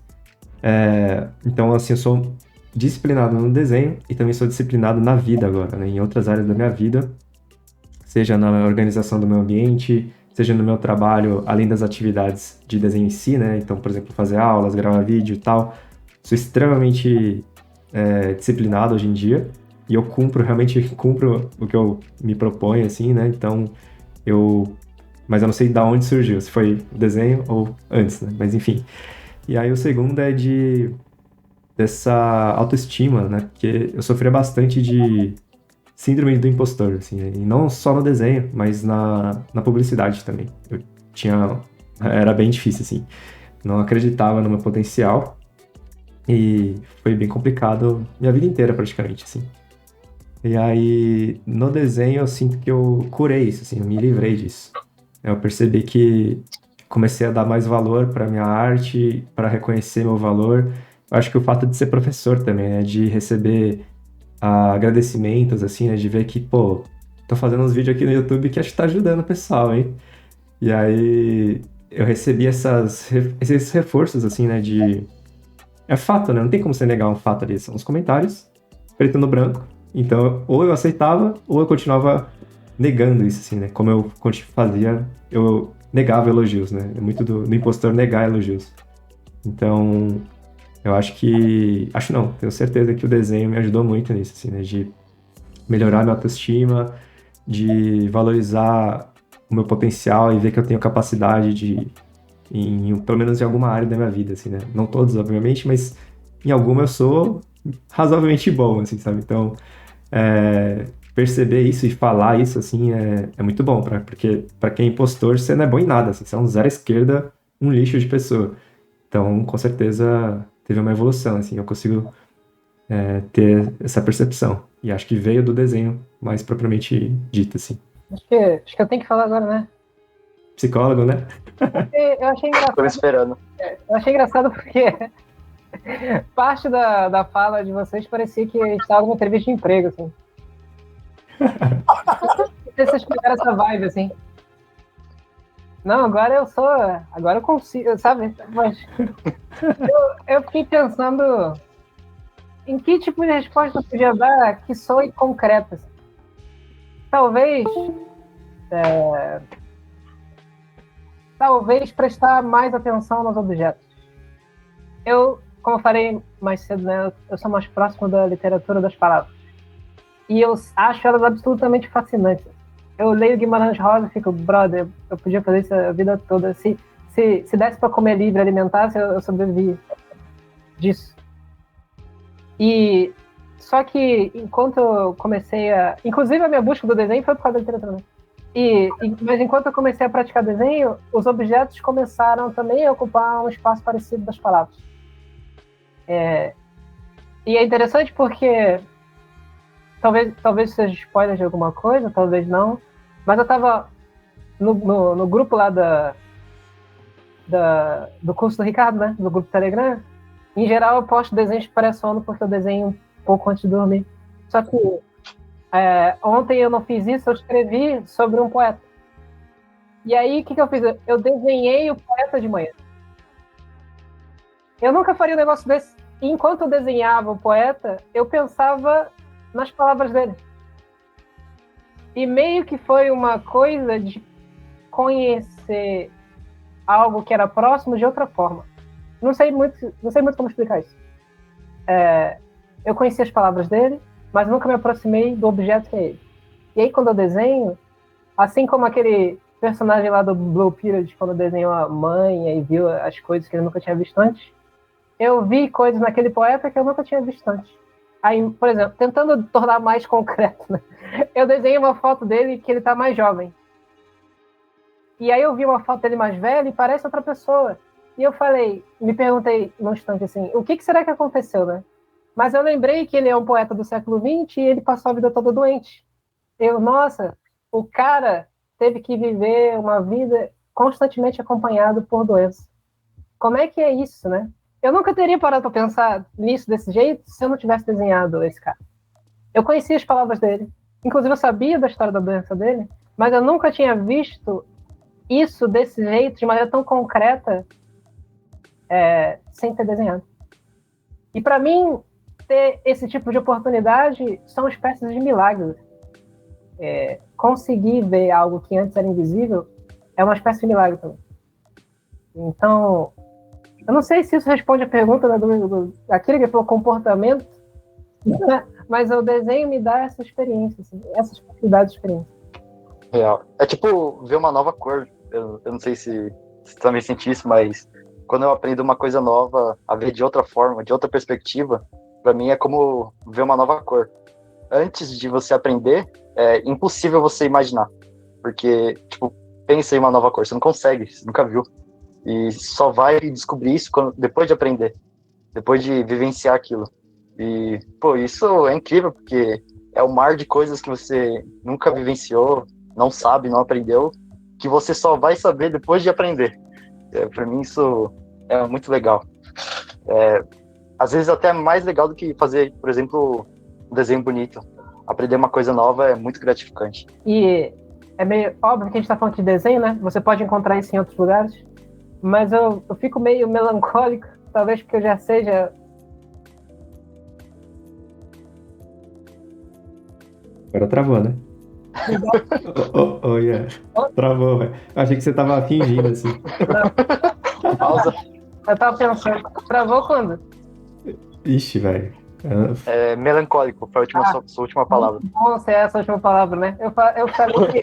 Então, assim, eu sou disciplinado no desenho e também sou disciplinado na vida agora, né, em outras áreas da minha vida, seja na organização do meu ambiente, seja no meu trabalho, além das atividades de desenho em si, né, então, por exemplo, fazer aulas, gravar vídeo e tal, sou extremamente disciplinado hoje em dia, e eu realmente cumpro o que eu me proponho, assim, né, então mas eu não sei de onde surgiu, se foi o desenho ou antes, né, mas enfim. E aí o segundo é dessa autoestima, né, porque eu sofria bastante de síndrome do impostor, assim, né? E não só no desenho, mas na publicidade também. Era bem difícil, assim, não acreditava no meu potencial e foi bem complicado minha vida inteira, praticamente, assim. E aí, no desenho, eu sinto que eu curei isso, assim, eu me livrei disso. Eu percebi que comecei a dar mais valor para minha arte, para reconhecer meu valor. Eu acho que o fato de ser professor também, né, de receber agradecimentos, assim, né, de ver que, pô, tô fazendo uns vídeos aqui no YouTube que acho que tá ajudando o pessoal, hein? E aí, eu recebi esses reforços, assim, né, de é fato, né? Não tem como você negar um fato ali. São os comentários, preto no branco. Então, ou eu aceitava, ou eu continuava negando isso, assim, né? Como eu fazia, eu negava elogios, né? É muito do impostor negar elogios. Então, eu acho que... Acho não, tenho certeza que o desenho me ajudou muito nisso, assim, né? De melhorar minha autoestima, de valorizar o meu potencial e ver que eu tenho capacidade de, pelo menos em alguma área da minha vida, assim, né? Não todas, obviamente, mas em alguma eu sou razoavelmente bom, assim, sabe? Então, perceber isso e falar isso, assim, é muito bom, porque para quem é impostor, você não é bom em nada, assim, você é um zero à esquerda, um lixo de pessoa. Então, com certeza, teve uma evolução, assim, eu consigo ter essa percepção. E acho que veio do desenho, mais propriamente dito, assim. Acho que eu tenho que falar agora, né? Psicólogo, né? Eu achei engraçado. Tô esperando. Eu achei engraçado porque parte da fala de vocês parecia que estava numa entrevista de emprego, assim. Não sei se vocês pegaram essa vibe, assim. Não, agora eu sou. Agora eu consigo, sabe? Mas eu fiquei pensando em que tipo de resposta eu podia dar que soe concreta. Assim. Talvez. Talvez prestar mais atenção nos objetos. Como eu falei mais cedo, né? Eu sou mais próximo da literatura das palavras. E eu acho elas absolutamente fascinantes. Eu leio Guimarães Rosa e fico, brother, eu podia fazer isso a vida toda. Se desse para comer livre, alimentasse, eu sobrevivi disso. E só que enquanto eu comecei a... Inclusive a minha busca do desenho foi por causa da literatura. Mas enquanto eu comecei a praticar desenho, os objetos começaram também a ocupar um espaço parecido das palavras. E é interessante porque talvez seja spoiler de alguma coisa, talvez não, mas eu estava no grupo lá do curso do Ricardo, né? No grupo do Telegram. Em geral, eu posto desenhos para sono porque eu desenho um pouco antes de dormir. Só que ontem eu não fiz isso, eu escrevi sobre um poeta. E aí, o que eu fiz? Eu desenhei o poeta de manhã. Eu nunca faria um negócio desse. E enquanto eu desenhava o poeta, eu pensava nas palavras dele. E meio que foi uma coisa de conhecer algo que era próximo de outra forma. Não sei muito como explicar isso. Eu conheci as palavras dele, mas nunca me aproximei do objeto que é ele. E aí, quando eu desenho, assim como aquele personagem lá do Blue Period, quando desenhou a mãe e viu as coisas que ele nunca tinha visto antes, eu vi coisas naquele poeta que eu nunca tinha visto antes. Aí, por exemplo, tentando tornar mais concreto, né? Eu desenhei uma foto dele que ele tá mais jovem. E aí eu vi uma foto dele mais velho e parece outra pessoa. E eu me perguntei num instante assim, o que será que aconteceu, né? Mas eu lembrei que ele é um poeta do século XX e ele passou a vida toda doente. Nossa, o cara teve que viver uma vida constantemente acompanhado por doença. Como é que é isso, né? Eu nunca teria parado para pensar nisso desse jeito se eu não tivesse desenhado esse cara. Eu conhecia as palavras dele. Inclusive, eu sabia da história da doença dele, mas eu nunca tinha visto isso desse jeito, de maneira tão concreta, sem ter desenhado. E para mim, ter esse tipo de oportunidade são espécies de milagres. Conseguir ver algo que antes era invisível é uma espécie de milagre também. Então, eu não sei se isso responde a pergunta daquele que falou comportamento, mas o desenho me dá essa experiência, assim, essas possibilidades de experiência. Real. É tipo ver uma nova cor. Eu não sei se você também sente isso, mas quando eu aprendo uma coisa nova, a ver de outra forma, de outra perspectiva, para mim é como ver uma nova cor. Antes de você aprender, é impossível você imaginar. Porque, tipo, pensa em uma nova cor, você não consegue, você nunca viu. E só vai descobrir isso depois de aprender, depois de vivenciar aquilo. E, pô, isso é incrível, porque é um mar de coisas que você nunca vivenciou, não sabe, não aprendeu, que você só vai saber depois de aprender. Pra mim, isso é muito legal. Às vezes até mais legal do que fazer, por exemplo, um desenho bonito. Aprender uma coisa nova é muito gratificante. E é meio óbvio que a gente tá falando de desenho, né? Você pode encontrar isso em outros lugares. Mas eu fico meio melancólico, talvez porque eu já seja... Agora travou, né? Yeah. Travou, velho. Achei que você tava fingindo, assim. Pausa. Eu tava pensando, travou quando? Ixi, velho. Melancólico, foi sua última palavra. Bom ser essa a última palavra, né? Eu falei que...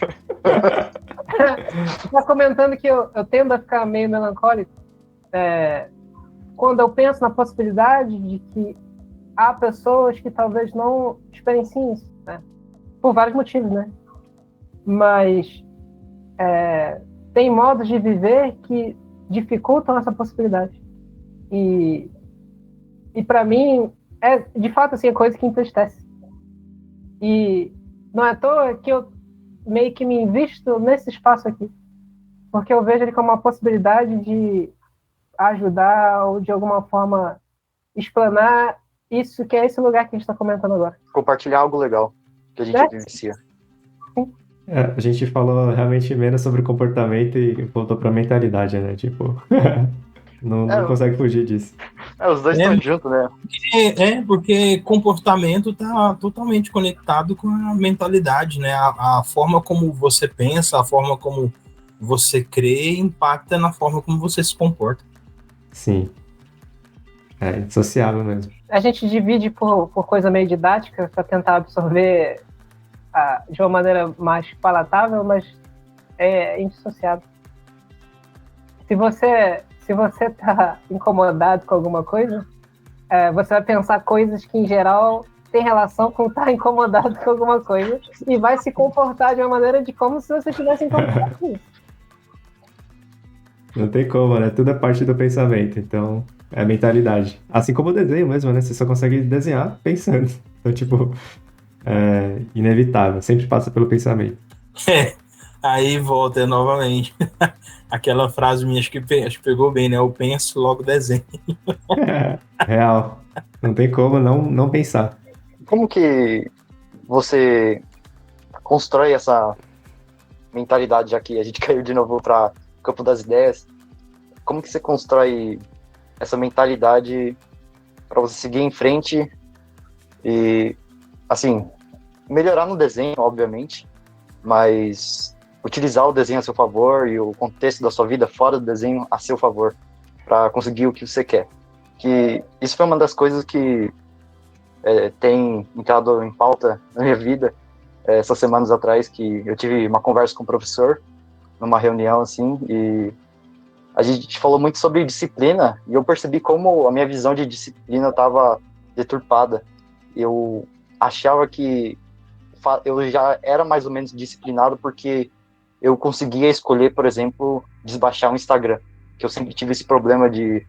Você tá comentando que eu tendo a ficar meio melancólico quando eu penso na possibilidade de que há pessoas que talvez não experienciem isso, né? Por vários motivos, né? Mas tem modos de viver que dificultam essa possibilidade. E para mim, de fato, assim, é coisa que entristece. E não é à toa que eu meio que me invisto nesse espaço aqui. Porque eu vejo ele como uma possibilidade de ajudar ou, de alguma forma, explanar isso que é esse lugar que a gente está comentando agora. Compartilhar algo legal que a gente vivencia. A gente falou realmente menos sobre comportamento e voltou pra mentalidade, né? Tipo, não consegue fugir disso. Os dois estão juntos, né? Porque comportamento está totalmente conectado com a mentalidade, né? A forma como você pensa, a forma como você crê, impacta na forma como você se comporta. Sim. É indissociável mesmo. A gente divide por coisa meio didática para tentar absorver de uma maneira mais palatável, mas é indissociável. Se você está incomodado com alguma coisa, você vai pensar coisas que, em geral, tem relação com estar incomodado com alguma coisa e vai se comportar de uma maneira de como se você tivesse incomodado com isso. Não tem como, né? Tudo é parte do pensamento, então é a mentalidade. Assim como o desenho mesmo, né? Você só consegue desenhar pensando. Então, tipo, é inevitável, sempre passa pelo pensamento. Aí volta novamente. Aquela frase minha, acho que pegou bem, né? Eu penso, logo desenho. Real. Não tem como não pensar. Como que você constrói essa mentalidade, já que a gente caiu de novo para o campo das ideias? Como que você constrói essa mentalidade para você seguir em frente e, assim, melhorar no desenho, obviamente, mas utilizar o desenho a seu favor e o contexto da sua vida fora do desenho a seu favor para conseguir o que você quer? Que isso foi uma das coisas que tem entrado em pauta na minha vida essas semanas atrás, que eu tive uma conversa com o professor numa reunião assim, e a gente falou muito sobre disciplina, e eu percebi como a minha visão de disciplina estava deturpada. Eu achava que eu já era mais ou menos disciplinado porque eu conseguia escolher, por exemplo, desbaixar um Instagram, que eu sempre tive esse problema de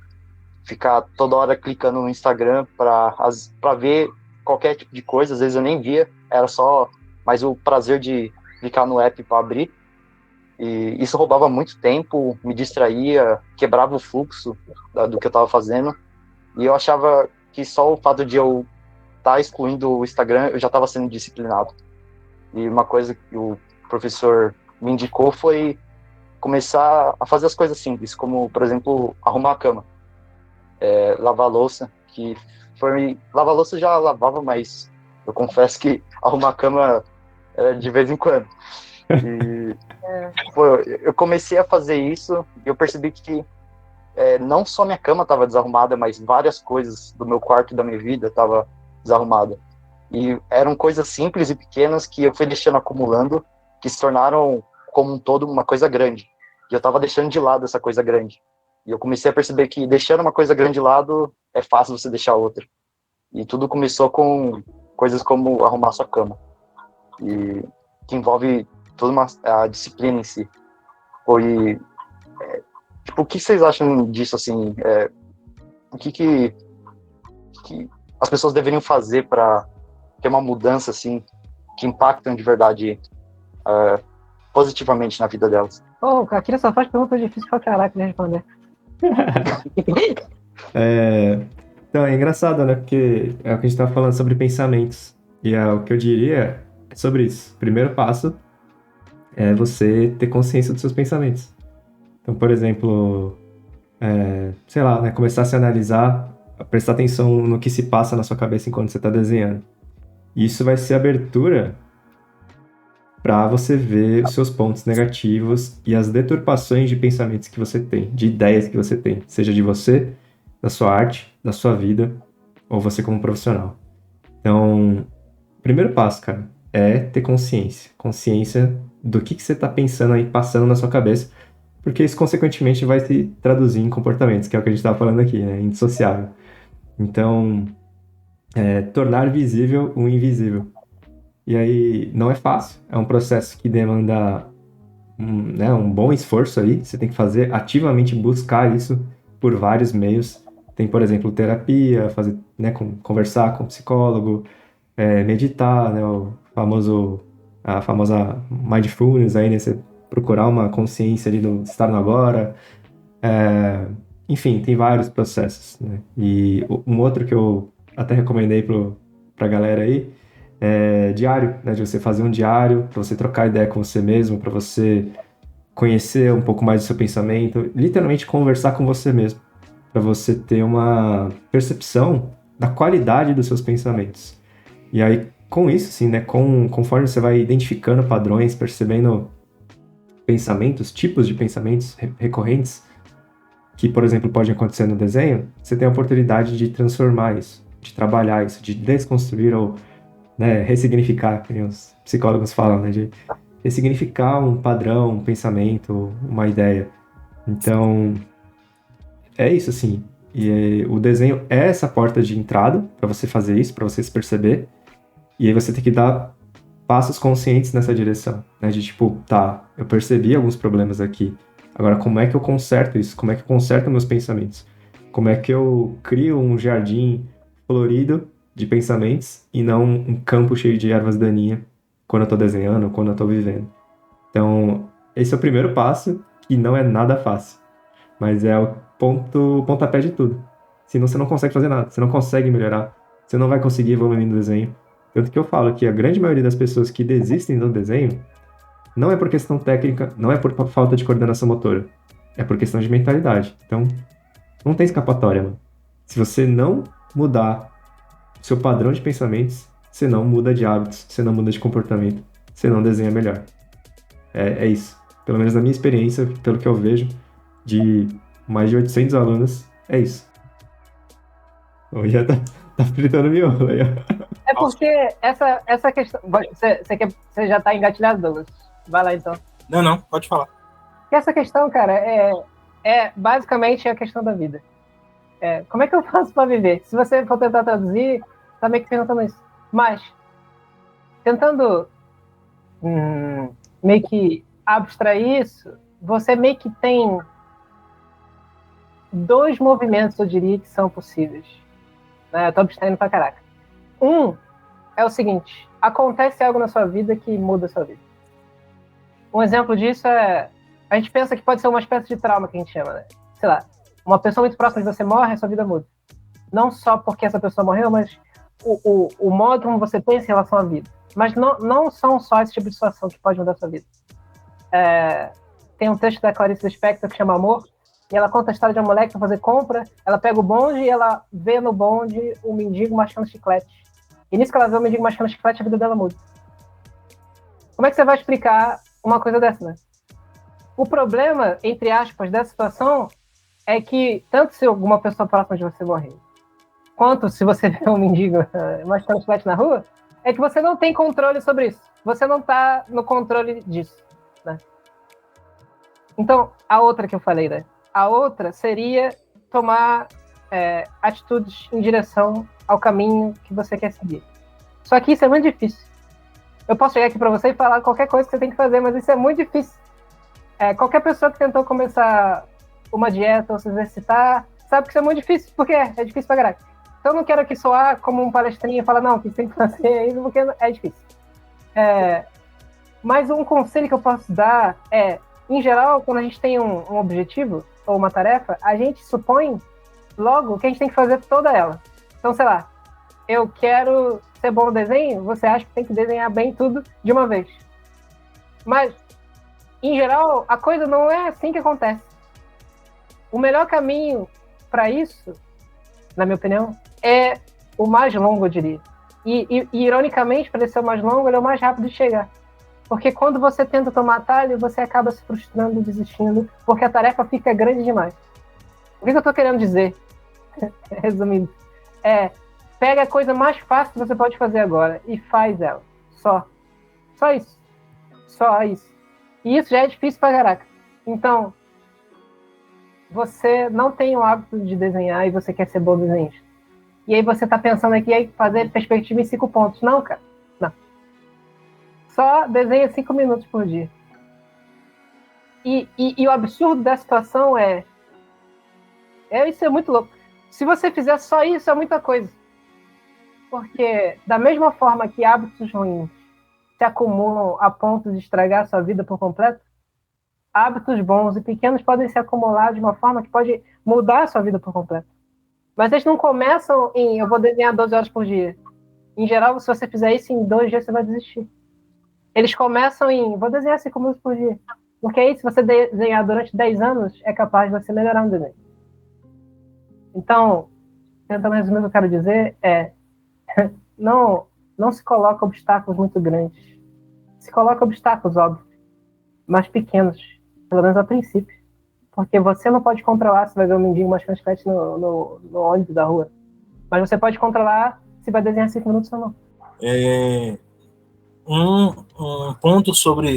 ficar toda hora clicando no Instagram para ver qualquer tipo de coisa. Às vezes eu nem via, era só mais o prazer de clicar no app para abrir. E isso roubava muito tempo, me distraía, quebrava o fluxo do que eu estava fazendo. E eu achava que só o fato de eu estar excluindo o Instagram, eu já estava sendo disciplinado. E uma coisa que o professor me indicou foi começar a fazer as coisas simples, como, por exemplo, arrumar a cama. Lavar a louça, lavar a louça eu já lavava, mas eu confesso que arrumar a cama era de vez em quando. E eu comecei a fazer isso e eu percebi que não só minha cama estava desarrumada, mas várias coisas do meu quarto e da minha vida estavam desarrumadas. E eram coisas simples e pequenas que eu fui deixando acumulando, que se tornaram como um todo uma coisa grande. E eu estava deixando de lado essa coisa grande. E eu comecei a perceber que deixando uma coisa grande de lado é fácil você deixar outra. E tudo começou com coisas como arrumar sua cama. E que envolve toda a disciplina em si. O que vocês acham disso, assim? O que as pessoas deveriam fazer para ter uma mudança, assim, que impactam de verdade positivamente na vida delas? Aqui nessa faz pergunta difícil pra caraca de responder. Então, é engraçado, né? Porque é o que a gente tá falando sobre pensamentos. E o que eu diria é sobre isso. O primeiro passo é você ter consciência dos seus pensamentos. Então, por exemplo, sei lá, né, começar a se analisar, a prestar atenção no que se passa na sua cabeça enquanto você está desenhando. E isso vai ser abertura para você ver os seus pontos negativos e as deturpações de pensamentos que você tem, de ideias que você tem, seja de você, da sua arte, da sua vida, ou você como profissional. Então, o primeiro passo, cara, é ter consciência. Consciência do que você está pensando aí, passando na sua cabeça, porque isso, consequentemente, vai se traduzir em comportamentos, que é o que a gente estava falando aqui, né? Indissociável. Então, tornar visível o invisível. E aí, não é fácil, é um processo que demanda um bom esforço aí, você tem que fazer, ativamente buscar isso por vários meios. Tem, por exemplo, terapia, fazer, né, conversar com o psicólogo, meditar, né, a famosa mindfulness aí, né, você procurar uma consciência ali do estar no agora. Enfim, tem vários processos, né? E um outro que eu até recomendei pra galera aí é diário, né? De você fazer um diário, para você trocar ideia com você mesmo, para você conhecer um pouco mais do seu pensamento, literalmente conversar com você mesmo, para você ter uma percepção da qualidade dos seus pensamentos. E aí, com isso, assim, né? Conforme você vai identificando padrões, percebendo pensamentos, tipos de pensamentos recorrentes, que, por exemplo, pode acontecer no desenho, você tem a oportunidade de transformar isso, de trabalhar isso, de desconstruir ou, né, ressignificar, que os psicólogos falam, né, de ressignificar um padrão, um pensamento, uma ideia. Então, é isso, assim. E o desenho é essa porta de entrada para você fazer isso, para você se perceber, e aí você tem que dar passos conscientes nessa direção, né, de tipo, tá, eu percebi alguns problemas aqui, agora, como é que eu conserto isso? Como é que eu conserto meus pensamentos? Como é que eu crio um jardim florido de pensamentos e não um campo cheio de ervas daninhas quando eu tô desenhando, quando eu tô vivendo? Então, esse é o primeiro passo, que não é nada fácil, mas é o pontapé de tudo. Senão você não consegue fazer nada, você não consegue melhorar, você não vai conseguir evoluir no desenho. Tanto que eu falo que a grande maioria das pessoas que desistem do desenho não é por questão técnica, não é por falta de coordenação motora. É por questão de mentalidade. Então, não tem escapatória, mano. Se você não mudar o seu padrão de pensamentos, você não muda de hábitos, você não muda de comportamento, você não desenha melhor. É isso. Pelo menos na minha experiência, pelo que eu vejo, de mais de 800 alunos, é isso. O Ian tá fritando miolo aí, ó. É porque essa questão... Você já tá engatilhado, Douglas? Vai lá, então. Não, pode falar. Essa questão, cara, basicamente a questão da vida. Como é que eu faço para viver? Se você for tentar traduzir, tá meio que perguntando isso. Mas, tentando meio que abstrair isso, você meio que tem 2 movimentos, eu diria, que são possíveis. Né? Eu tô abstraindo pra caraca. Um é o seguinte: acontece algo na sua vida que muda a sua vida. Um exemplo disso a gente pensa que pode ser uma espécie de trauma que a gente chama, né? Sei lá, uma pessoa muito próxima de você morre, a sua vida muda. Não só porque essa pessoa morreu, mas o modo como você pensa em relação à vida. Mas não são só esse tipo de situação que pode mudar a sua vida. Tem um texto da Clarice Lispector que chama Amor, e ela conta a história de uma mulher que vai fazer compra, ela pega o bonde e ela vê no bonde um mendigo mascando chiclete. E nisso que ela vê o mendigo mascando chiclete, a vida dela muda. Como é que você vai explicar uma coisa dessa, né? O problema, entre aspas, dessa situação é que, tanto se alguma pessoa próxima de você morrer, quanto se você vê um mendigo mascando chiclete na rua, é que você não tem controle sobre isso. Você não está no controle disso, né? Então, a outra que eu falei, né? A outra seria tomar atitudes em direção ao caminho que você quer seguir. Só que isso é muito difícil. Eu posso chegar aqui para você e falar qualquer coisa que você tem que fazer, mas isso é muito difícil. Qualquer pessoa que tentou começar uma dieta ou se exercitar sabe que isso é muito difícil, porque é difícil pra caralho. Então eu não quero aqui soar como um palestrinho e falar, não, o que você tem que fazer é isso, porque é difícil. Mas um conselho que eu posso dar em geral, quando a gente tem um objetivo ou uma tarefa, a gente supõe logo que a gente tem que fazer toda ela. Então, sei lá, eu quero ser bom no desenho, você acha que tem que desenhar bem tudo de uma vez. Mas, em geral, a coisa não é assim que acontece. O melhor caminho para isso, na minha opinião, é o mais longo, eu diria. E ironicamente, para ele ser o mais longo, ele é o mais rápido de chegar. Porque quando você tenta tomar atalho, você acaba se frustrando, desistindo, porque a tarefa fica grande demais. O que eu estou querendo dizer, resumindo, pega a coisa mais fácil que você pode fazer agora e faz ela. Só isso. Só isso. E isso já é difícil pra caraca. Então, você não tem o hábito de desenhar e você quer ser bom desenhista. E aí você tá pensando aqui em fazer perspectiva em 5 pontos. Não, cara. Não. Só desenha 5 minutos por dia. E o absurdo da situação isso é muito louco. Se você fizer só isso, é muita coisa. Porque, da mesma forma que hábitos ruins se acumulam a ponto de estragar a sua vida por completo, hábitos bons e pequenos podem se acumular de uma forma que pode mudar a sua vida por completo. Mas eles não começam em eu vou desenhar 12 horas por dia. Em geral, se você fizer isso em 2 dias, você vai desistir. Eles começam em vou desenhar 5 minutos por dia. Porque aí, se você desenhar durante 10 anos, é capaz de você melhorar no desenho. Então, tentando resumir o que eu quero dizer, não se coloca obstáculos muito grandes. Se coloca obstáculos, óbvio, mas pequenos, pelo menos a princípio. Porque você não pode controlar se vai ver um mendigo mascando chiclete no ônibus da rua. Mas você pode controlar se vai desenhar 5 minutos ou não. Um ponto sobre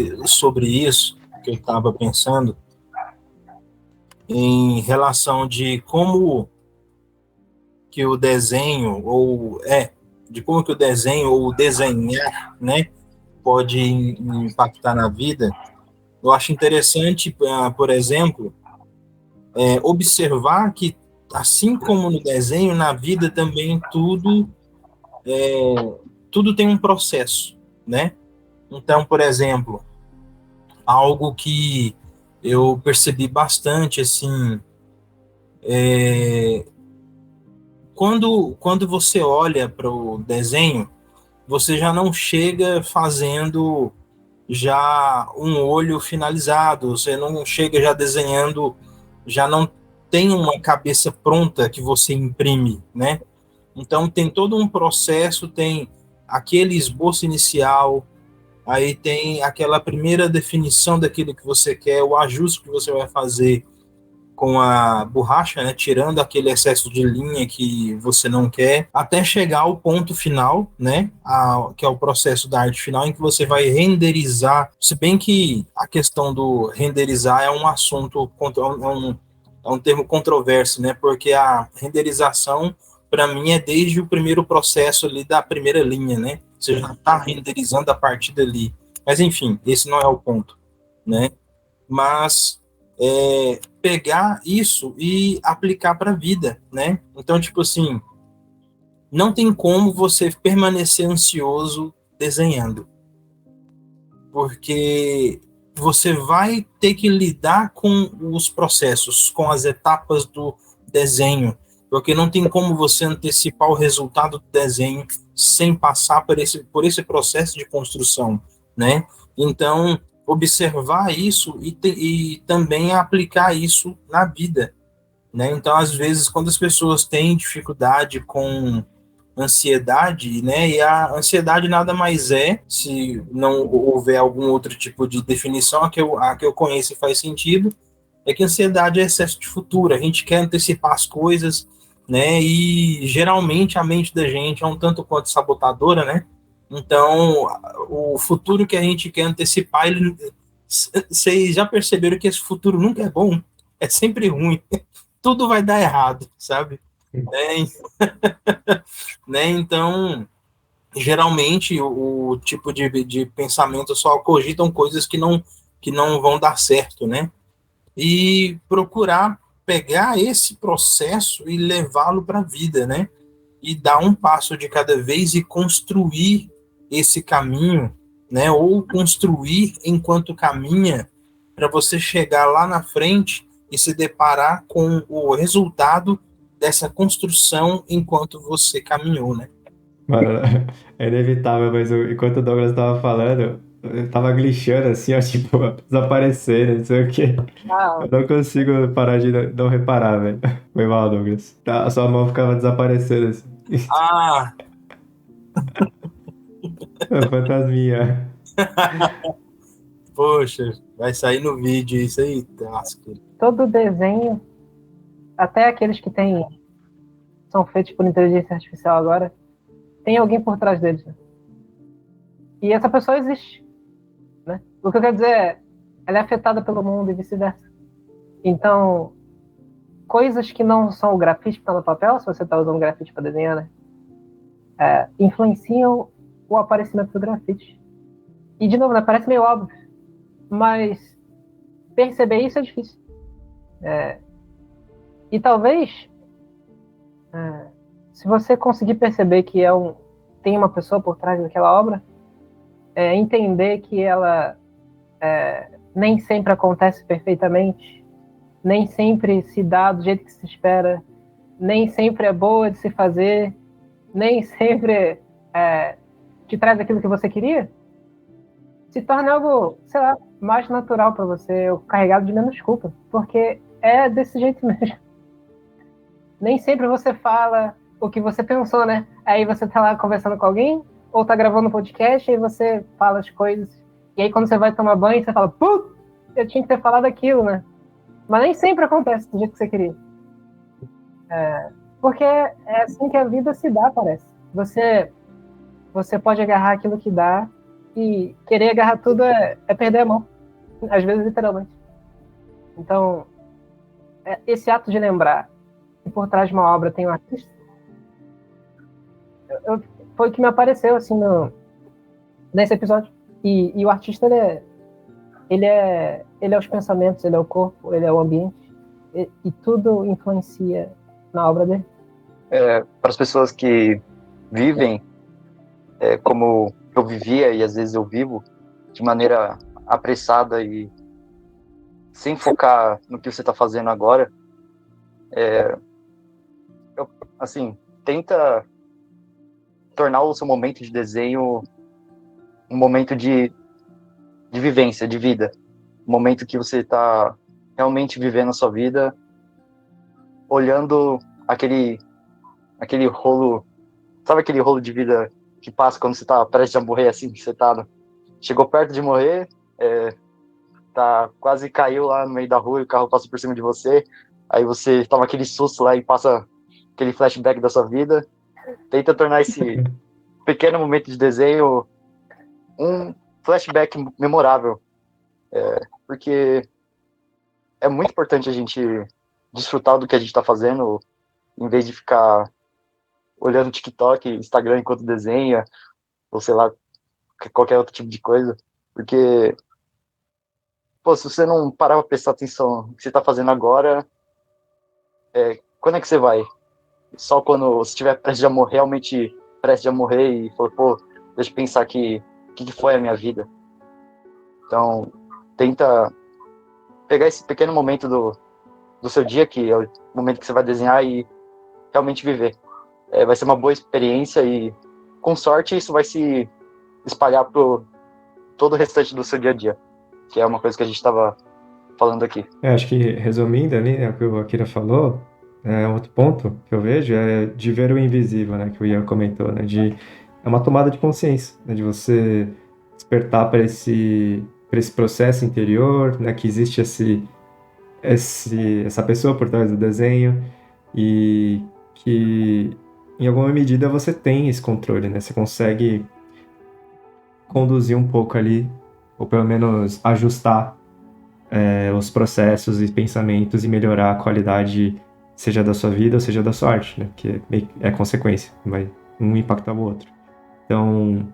isso que eu estava pensando em relação de como que o desenho de como que o desenho ou desenhar, né, pode impactar na vida. Eu acho interessante, por exemplo, observar que, assim como no desenho, na vida também tudo tem um processo, né? Então, por exemplo, algo que eu percebi bastante, assim, quando você olha para o desenho, você já não chega fazendo já um olho finalizado, você não chega já desenhando, já não tem uma cabeça pronta que você imprime, né? Então tem todo um processo, tem aquele esboço inicial, aí tem aquela primeira definição daquilo que você quer, o ajuste que você vai fazer com a borracha, né, tirando aquele excesso de linha que você não quer, até chegar ao ponto final, né, que é o processo da arte final, em que você vai renderizar, se bem que a questão do renderizar é um assunto, é um termo controverso, né, porque a renderização, para mim, é desde o primeiro processo ali da primeira linha, né, você já está renderizando a partir dali, mas enfim, esse não é o ponto, né, mas pegar isso e aplicar para a vida, né? Então, tipo assim, não tem como você permanecer ansioso desenhando, porque você vai ter que lidar com os processos, com as etapas do desenho, porque não tem como você antecipar o resultado do desenho sem passar por esse processo de construção, né? Então, observar isso e também aplicar isso na vida, né? Então, às vezes, quando as pessoas têm dificuldade com ansiedade, né? E a ansiedade nada mais se não houver algum outro tipo de definição, a que eu conheço e faz sentido, é que ansiedade é excesso de futuro. A gente quer antecipar as coisas, né? E geralmente a mente da gente é um tanto quanto sabotadora, né? Então, o futuro que a gente quer antecipar, vocês já perceberam que esse futuro nunca é bom? É sempre ruim. Tudo vai dar errado, sabe? Né? Então, geralmente, o tipo de pensamento só cogitam coisas que não vão dar certo, né? E procurar pegar esse processo e levá-lo para a vida, né? E dar um passo de cada vez e construir esse caminho, né? Ou construir enquanto caminha, para você chegar lá na frente e se deparar com o resultado dessa construção enquanto você caminhou, né? Mano, é inevitável, mas enquanto o Douglas estava falando, eu tava glitchando assim, ó, tipo, desaparecendo, não sei o quê. Ah, Eu não consigo parar de não reparar, velho. Foi mal, Douglas. Tá, a sua mão ficava desaparecendo assim. Ah, Fantasminha. poxa, vai sair no vídeo isso aí, tasco. todo desenho, até aqueles que são feitos por inteligência artificial agora, tem alguém por trás deles, né? E essa pessoa existe, né? O que eu quero dizer é, ela é afetada pelo mundo e vice-versa. Então, coisas que não são o grafite que está no papel, se você está usando grafite para desenhar, né? Influenciam o aparecimento do grafite. E, de novo, né, parece meio óbvio, mas perceber isso é difícil. E talvez, se você conseguir perceber que tem uma pessoa por trás daquela obra, entender que ela nem sempre acontece perfeitamente, nem sempre se dá do jeito que se espera, nem sempre é boa de se fazer, nem sempre te traz aquilo que você queria, se torna algo, sei lá, mais natural para você, ou carregado de menos culpa, porque é desse jeito mesmo. Nem sempre você fala o que você pensou, né? Aí você tá lá conversando com alguém, ou tá gravando um podcast, e você fala as coisas, e aí quando você vai tomar banho, você fala, putz, eu tinha que ter falado aquilo, né? Mas nem sempre acontece do jeito que você queria. Porque é assim que a vida se dá, parece. Você pode agarrar aquilo que dá, e querer agarrar tudo é perder a mão. Às vezes, literalmente. Então, esse ato de lembrar que por trás de uma obra tem um artista, foi o que me apareceu, assim, nesse episódio. E o artista, ele é os pensamentos, ele é o corpo, ele é o ambiente, e tudo influencia na obra dele. Para as pessoas que vivem como eu vivia e às vezes eu vivo, de maneira apressada e sem focar no que você está fazendo agora, assim, tenta tornar o seu momento de desenho um momento de vivência, de vida. Um momento que você está realmente vivendo a sua vida, olhando aquele rolo, sabe aquele rolo de vida que passa quando você está prestes a morrer, assim, que você chegou perto de morrer, quase caiu lá no meio da rua e o carro passa por cima de você, aí você toma aquele susto lá e passa aquele flashback da sua vida. Tenta tornar esse pequeno momento de desenho um flashback memorável, porque é muito importante a gente desfrutar do que a gente está fazendo, em vez de ficar olhando TikTok, Instagram enquanto desenha, ou sei lá, qualquer outro tipo de coisa, porque se você não parar para prestar atenção no que você está fazendo agora, quando é que você vai? Só quando você estiver realmente prestes a morrer e for, deixa eu pensar aqui, o que foi a minha vida. Então, tenta pegar esse pequeno momento do seu dia, que é o momento que você vai desenhar, e realmente viver. Vai ser uma boa experiência e, com sorte, isso vai se espalhar para todo o restante do seu dia a dia, que é uma coisa que a gente estava falando aqui. Acho que, resumindo ali, né, o que o Akira falou, outro ponto que eu vejo é de ver o invisível, né, que o Ian comentou, né, é uma tomada de consciência, né, de você despertar para esse processo interior, né, que existe essa pessoa por trás do desenho e que, em alguma medida, você tem esse controle, né, você consegue conduzir um pouco ali, ou pelo menos ajustar os processos e pensamentos e melhorar a qualidade, seja da sua vida ou seja da sua arte, né? Porque é consequência, vai um impactar o outro. Então,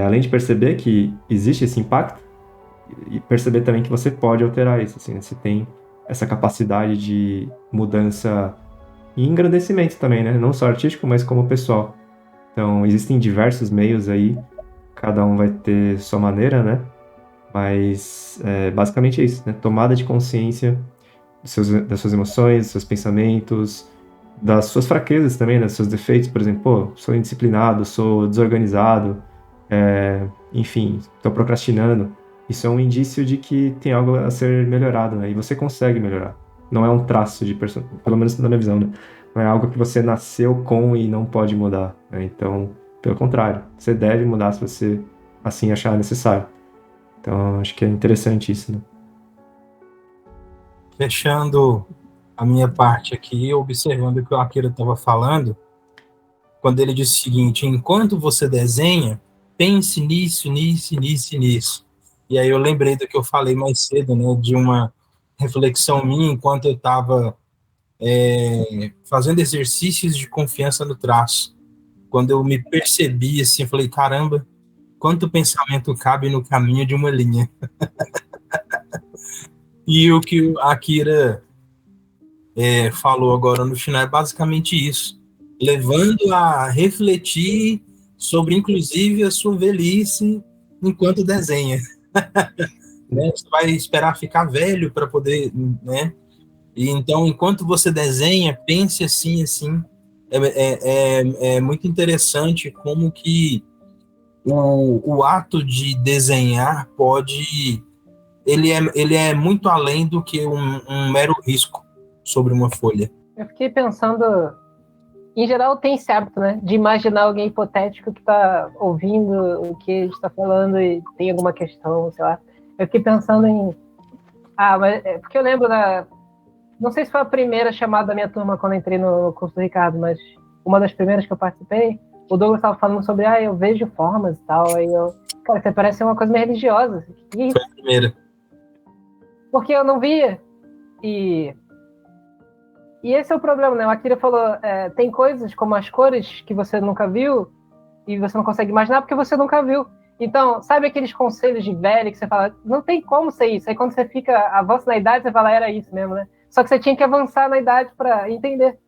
além de perceber que existe esse impacto, e perceber também que você pode alterar isso, assim, né? Você tem essa capacidade de mudança e engrandecimento também, né? Não só artístico, mas como pessoal. Então, existem diversos meios aí, cada um vai ter sua maneira, né? Mas basicamente é isso, né? Tomada de consciência das suas emoções, dos seus pensamentos, das suas fraquezas também, né? Dos seus defeitos, por exemplo, sou indisciplinado, sou desorganizado, enfim, estou procrastinando, isso é um indício de que tem algo a ser melhorado, né? E você consegue melhorar. Não é um traço de personalidade, pelo menos na minha visão, né? Não é algo que você nasceu com e não pode mudar, né? Então, pelo contrário, você deve mudar se você assim achar necessário. Então, acho que é interessante isso, né? Fechando a minha parte aqui, observando o que o Akira estava falando, quando ele disse o seguinte: enquanto você desenha, pense nisso, nisso, nisso, nisso. E aí eu lembrei do que eu falei mais cedo, né, de uma reflexão minha enquanto eu estava fazendo exercícios de confiança no traço. Quando eu me percebi assim, eu falei, caramba, quanto pensamento cabe no caminho de uma linha. E o que a Akira falou agora no final é basicamente isso, levando a refletir sobre, inclusive, a sua velhice enquanto desenha. Né? Você vai esperar ficar velho para poder, né? E então, enquanto você desenha, pense assim, assim. É muito interessante como que o ato de desenhar pode... Ele é muito além do que um mero risco sobre uma folha. Eu fiquei pensando, em geral tem esse hábito, né, de imaginar alguém hipotético que está ouvindo o que a gente está falando e tem alguma questão, sei lá. Eu fiquei pensando mas porque eu lembro não sei se foi a primeira chamada da minha turma quando eu entrei no curso do Ricardo, mas uma das primeiras que eu participei, o Douglas estava falando sobre, eu vejo formas e tal, aí cara, você parece uma coisa meio religiosa. Foi a primeira. Porque eu não via. E esse é o problema, né? O Akira falou, tem coisas como as cores que você nunca viu e você não consegue imaginar porque você nunca viu. Então, sabe aqueles conselhos de velho que você fala, não tem como ser isso. Aí quando você avança na idade, você fala, era isso mesmo, né? Só que você tinha que avançar na idade para entender.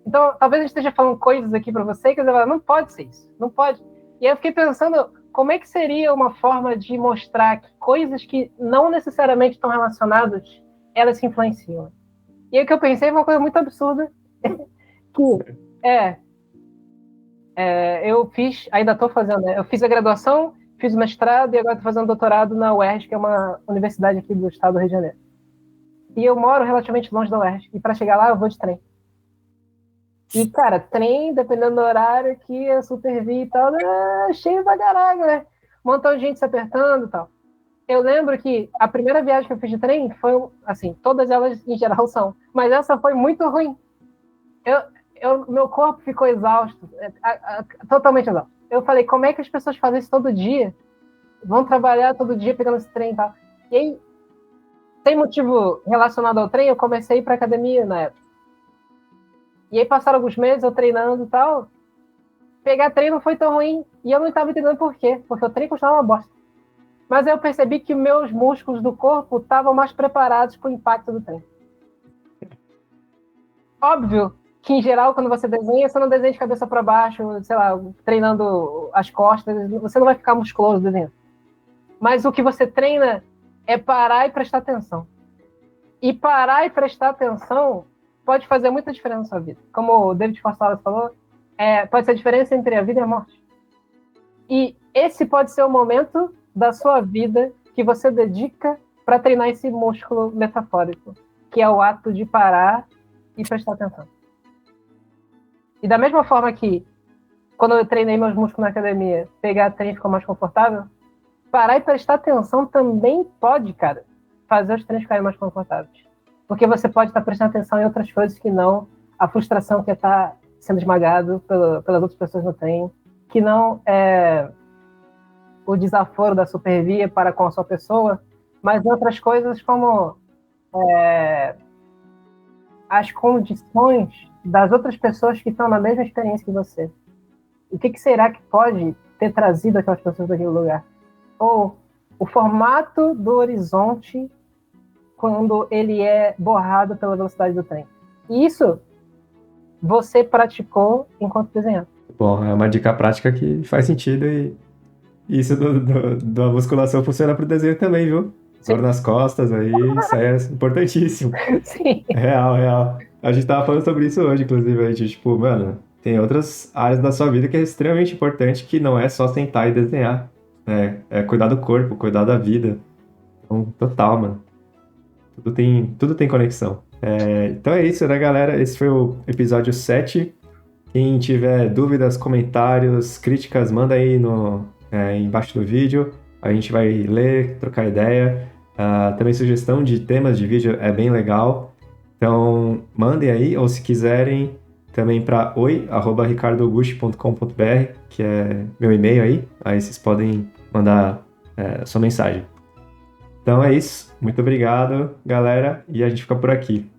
Então, talvez eu esteja falando coisas aqui para você que você fala, não pode ser isso, não pode. E aí eu fiquei pensando, como é que seria uma forma de mostrar que coisas que não necessariamente estão relacionadas, elas se influenciam. E aí o que eu pensei foi uma coisa muito absurda, que eu ainda estou fazendo, né? Eu fiz a graduação, fiz o mestrado e agora estou fazendo doutorado na UERJ, que é uma universidade aqui do estado do Rio de Janeiro. E eu moro relativamente longe da UERJ, e para chegar lá eu vou de trem. E, cara, trem, dependendo do horário aqui, eu super vi e tal, cheio pra caralho, né? Um montão de gente se apertando e tal. Eu lembro que a primeira viagem que eu fiz de trem foi, assim, todas elas em geral são, mas essa foi muito ruim. Meu corpo ficou exausto, totalmente exausto. Eu falei, como é que as pessoas fazem isso todo dia? Vão trabalhar todo dia pegando esse trem e tal. E aí, sem motivo relacionado ao trem, eu comecei a ir pra academia na época. E aí passaram alguns meses eu treinando e tal. Pegar trem não foi tão ruim. E eu não estava entendendo por quê. Porque o trem custava uma bosta. Mas aí eu percebi que meus músculos do corpo estavam mais preparados para o impacto do trem. Óbvio que, em geral, quando você desenha, você não desenha de cabeça para baixo, sei lá, treinando as costas. Você não vai ficar musculoso desenhando. Mas o que você treina é parar e prestar atenção. E parar e prestar atenção pode fazer muita diferença na sua vida. Como o David Foster falou, pode ser a diferença entre a vida e a morte. E esse pode ser o momento da sua vida que você dedica para treinar esse músculo metafórico, que é o ato de parar e prestar atenção. E da mesma forma que, quando eu treinei meus músculos na academia, pegar trem ficou mais confortável, parar e prestar atenção também pode, cara, fazer os treinos ficarem mais confortáveis. Porque você pode estar prestando atenção em outras coisas que não a frustração que está sendo esmagado pelas outras pessoas no trem, que não é o desaforo da supervia para com a sua pessoa, mas outras coisas como as condições das outras pessoas que estão na mesma experiência que você. O que será que pode ter trazido aquelas pessoas daquele lugar? Ou o formato do horizonte quando ele é borrado pela velocidade do trem. E isso você praticou enquanto desenhando. Bom, é uma dica prática que faz sentido e isso da musculação funciona pro desenho também, viu? Dor nas costas aí, isso aí é importantíssimo. Sim. Real. A gente tava falando sobre isso hoje, inclusive, a gente, tipo, mano, tem outras áreas da sua vida que é extremamente importante, que não é só sentar e desenhar. É cuidar do corpo, cuidar da vida. Então, total, mano. Tudo tem conexão. Então é isso, né, galera? Esse foi o episódio 7. Quem tiver dúvidas, comentários, críticas, manda aí embaixo do vídeo. A gente vai ler, trocar ideia. Também sugestão de temas de vídeo é bem legal. Então, mandem aí, ou se quiserem, também para oi@ricardoaugusti.com.br, que é meu e-mail aí. Aí vocês podem mandar sua mensagem. Então é isso. Muito obrigado, galera. E a gente fica por aqui.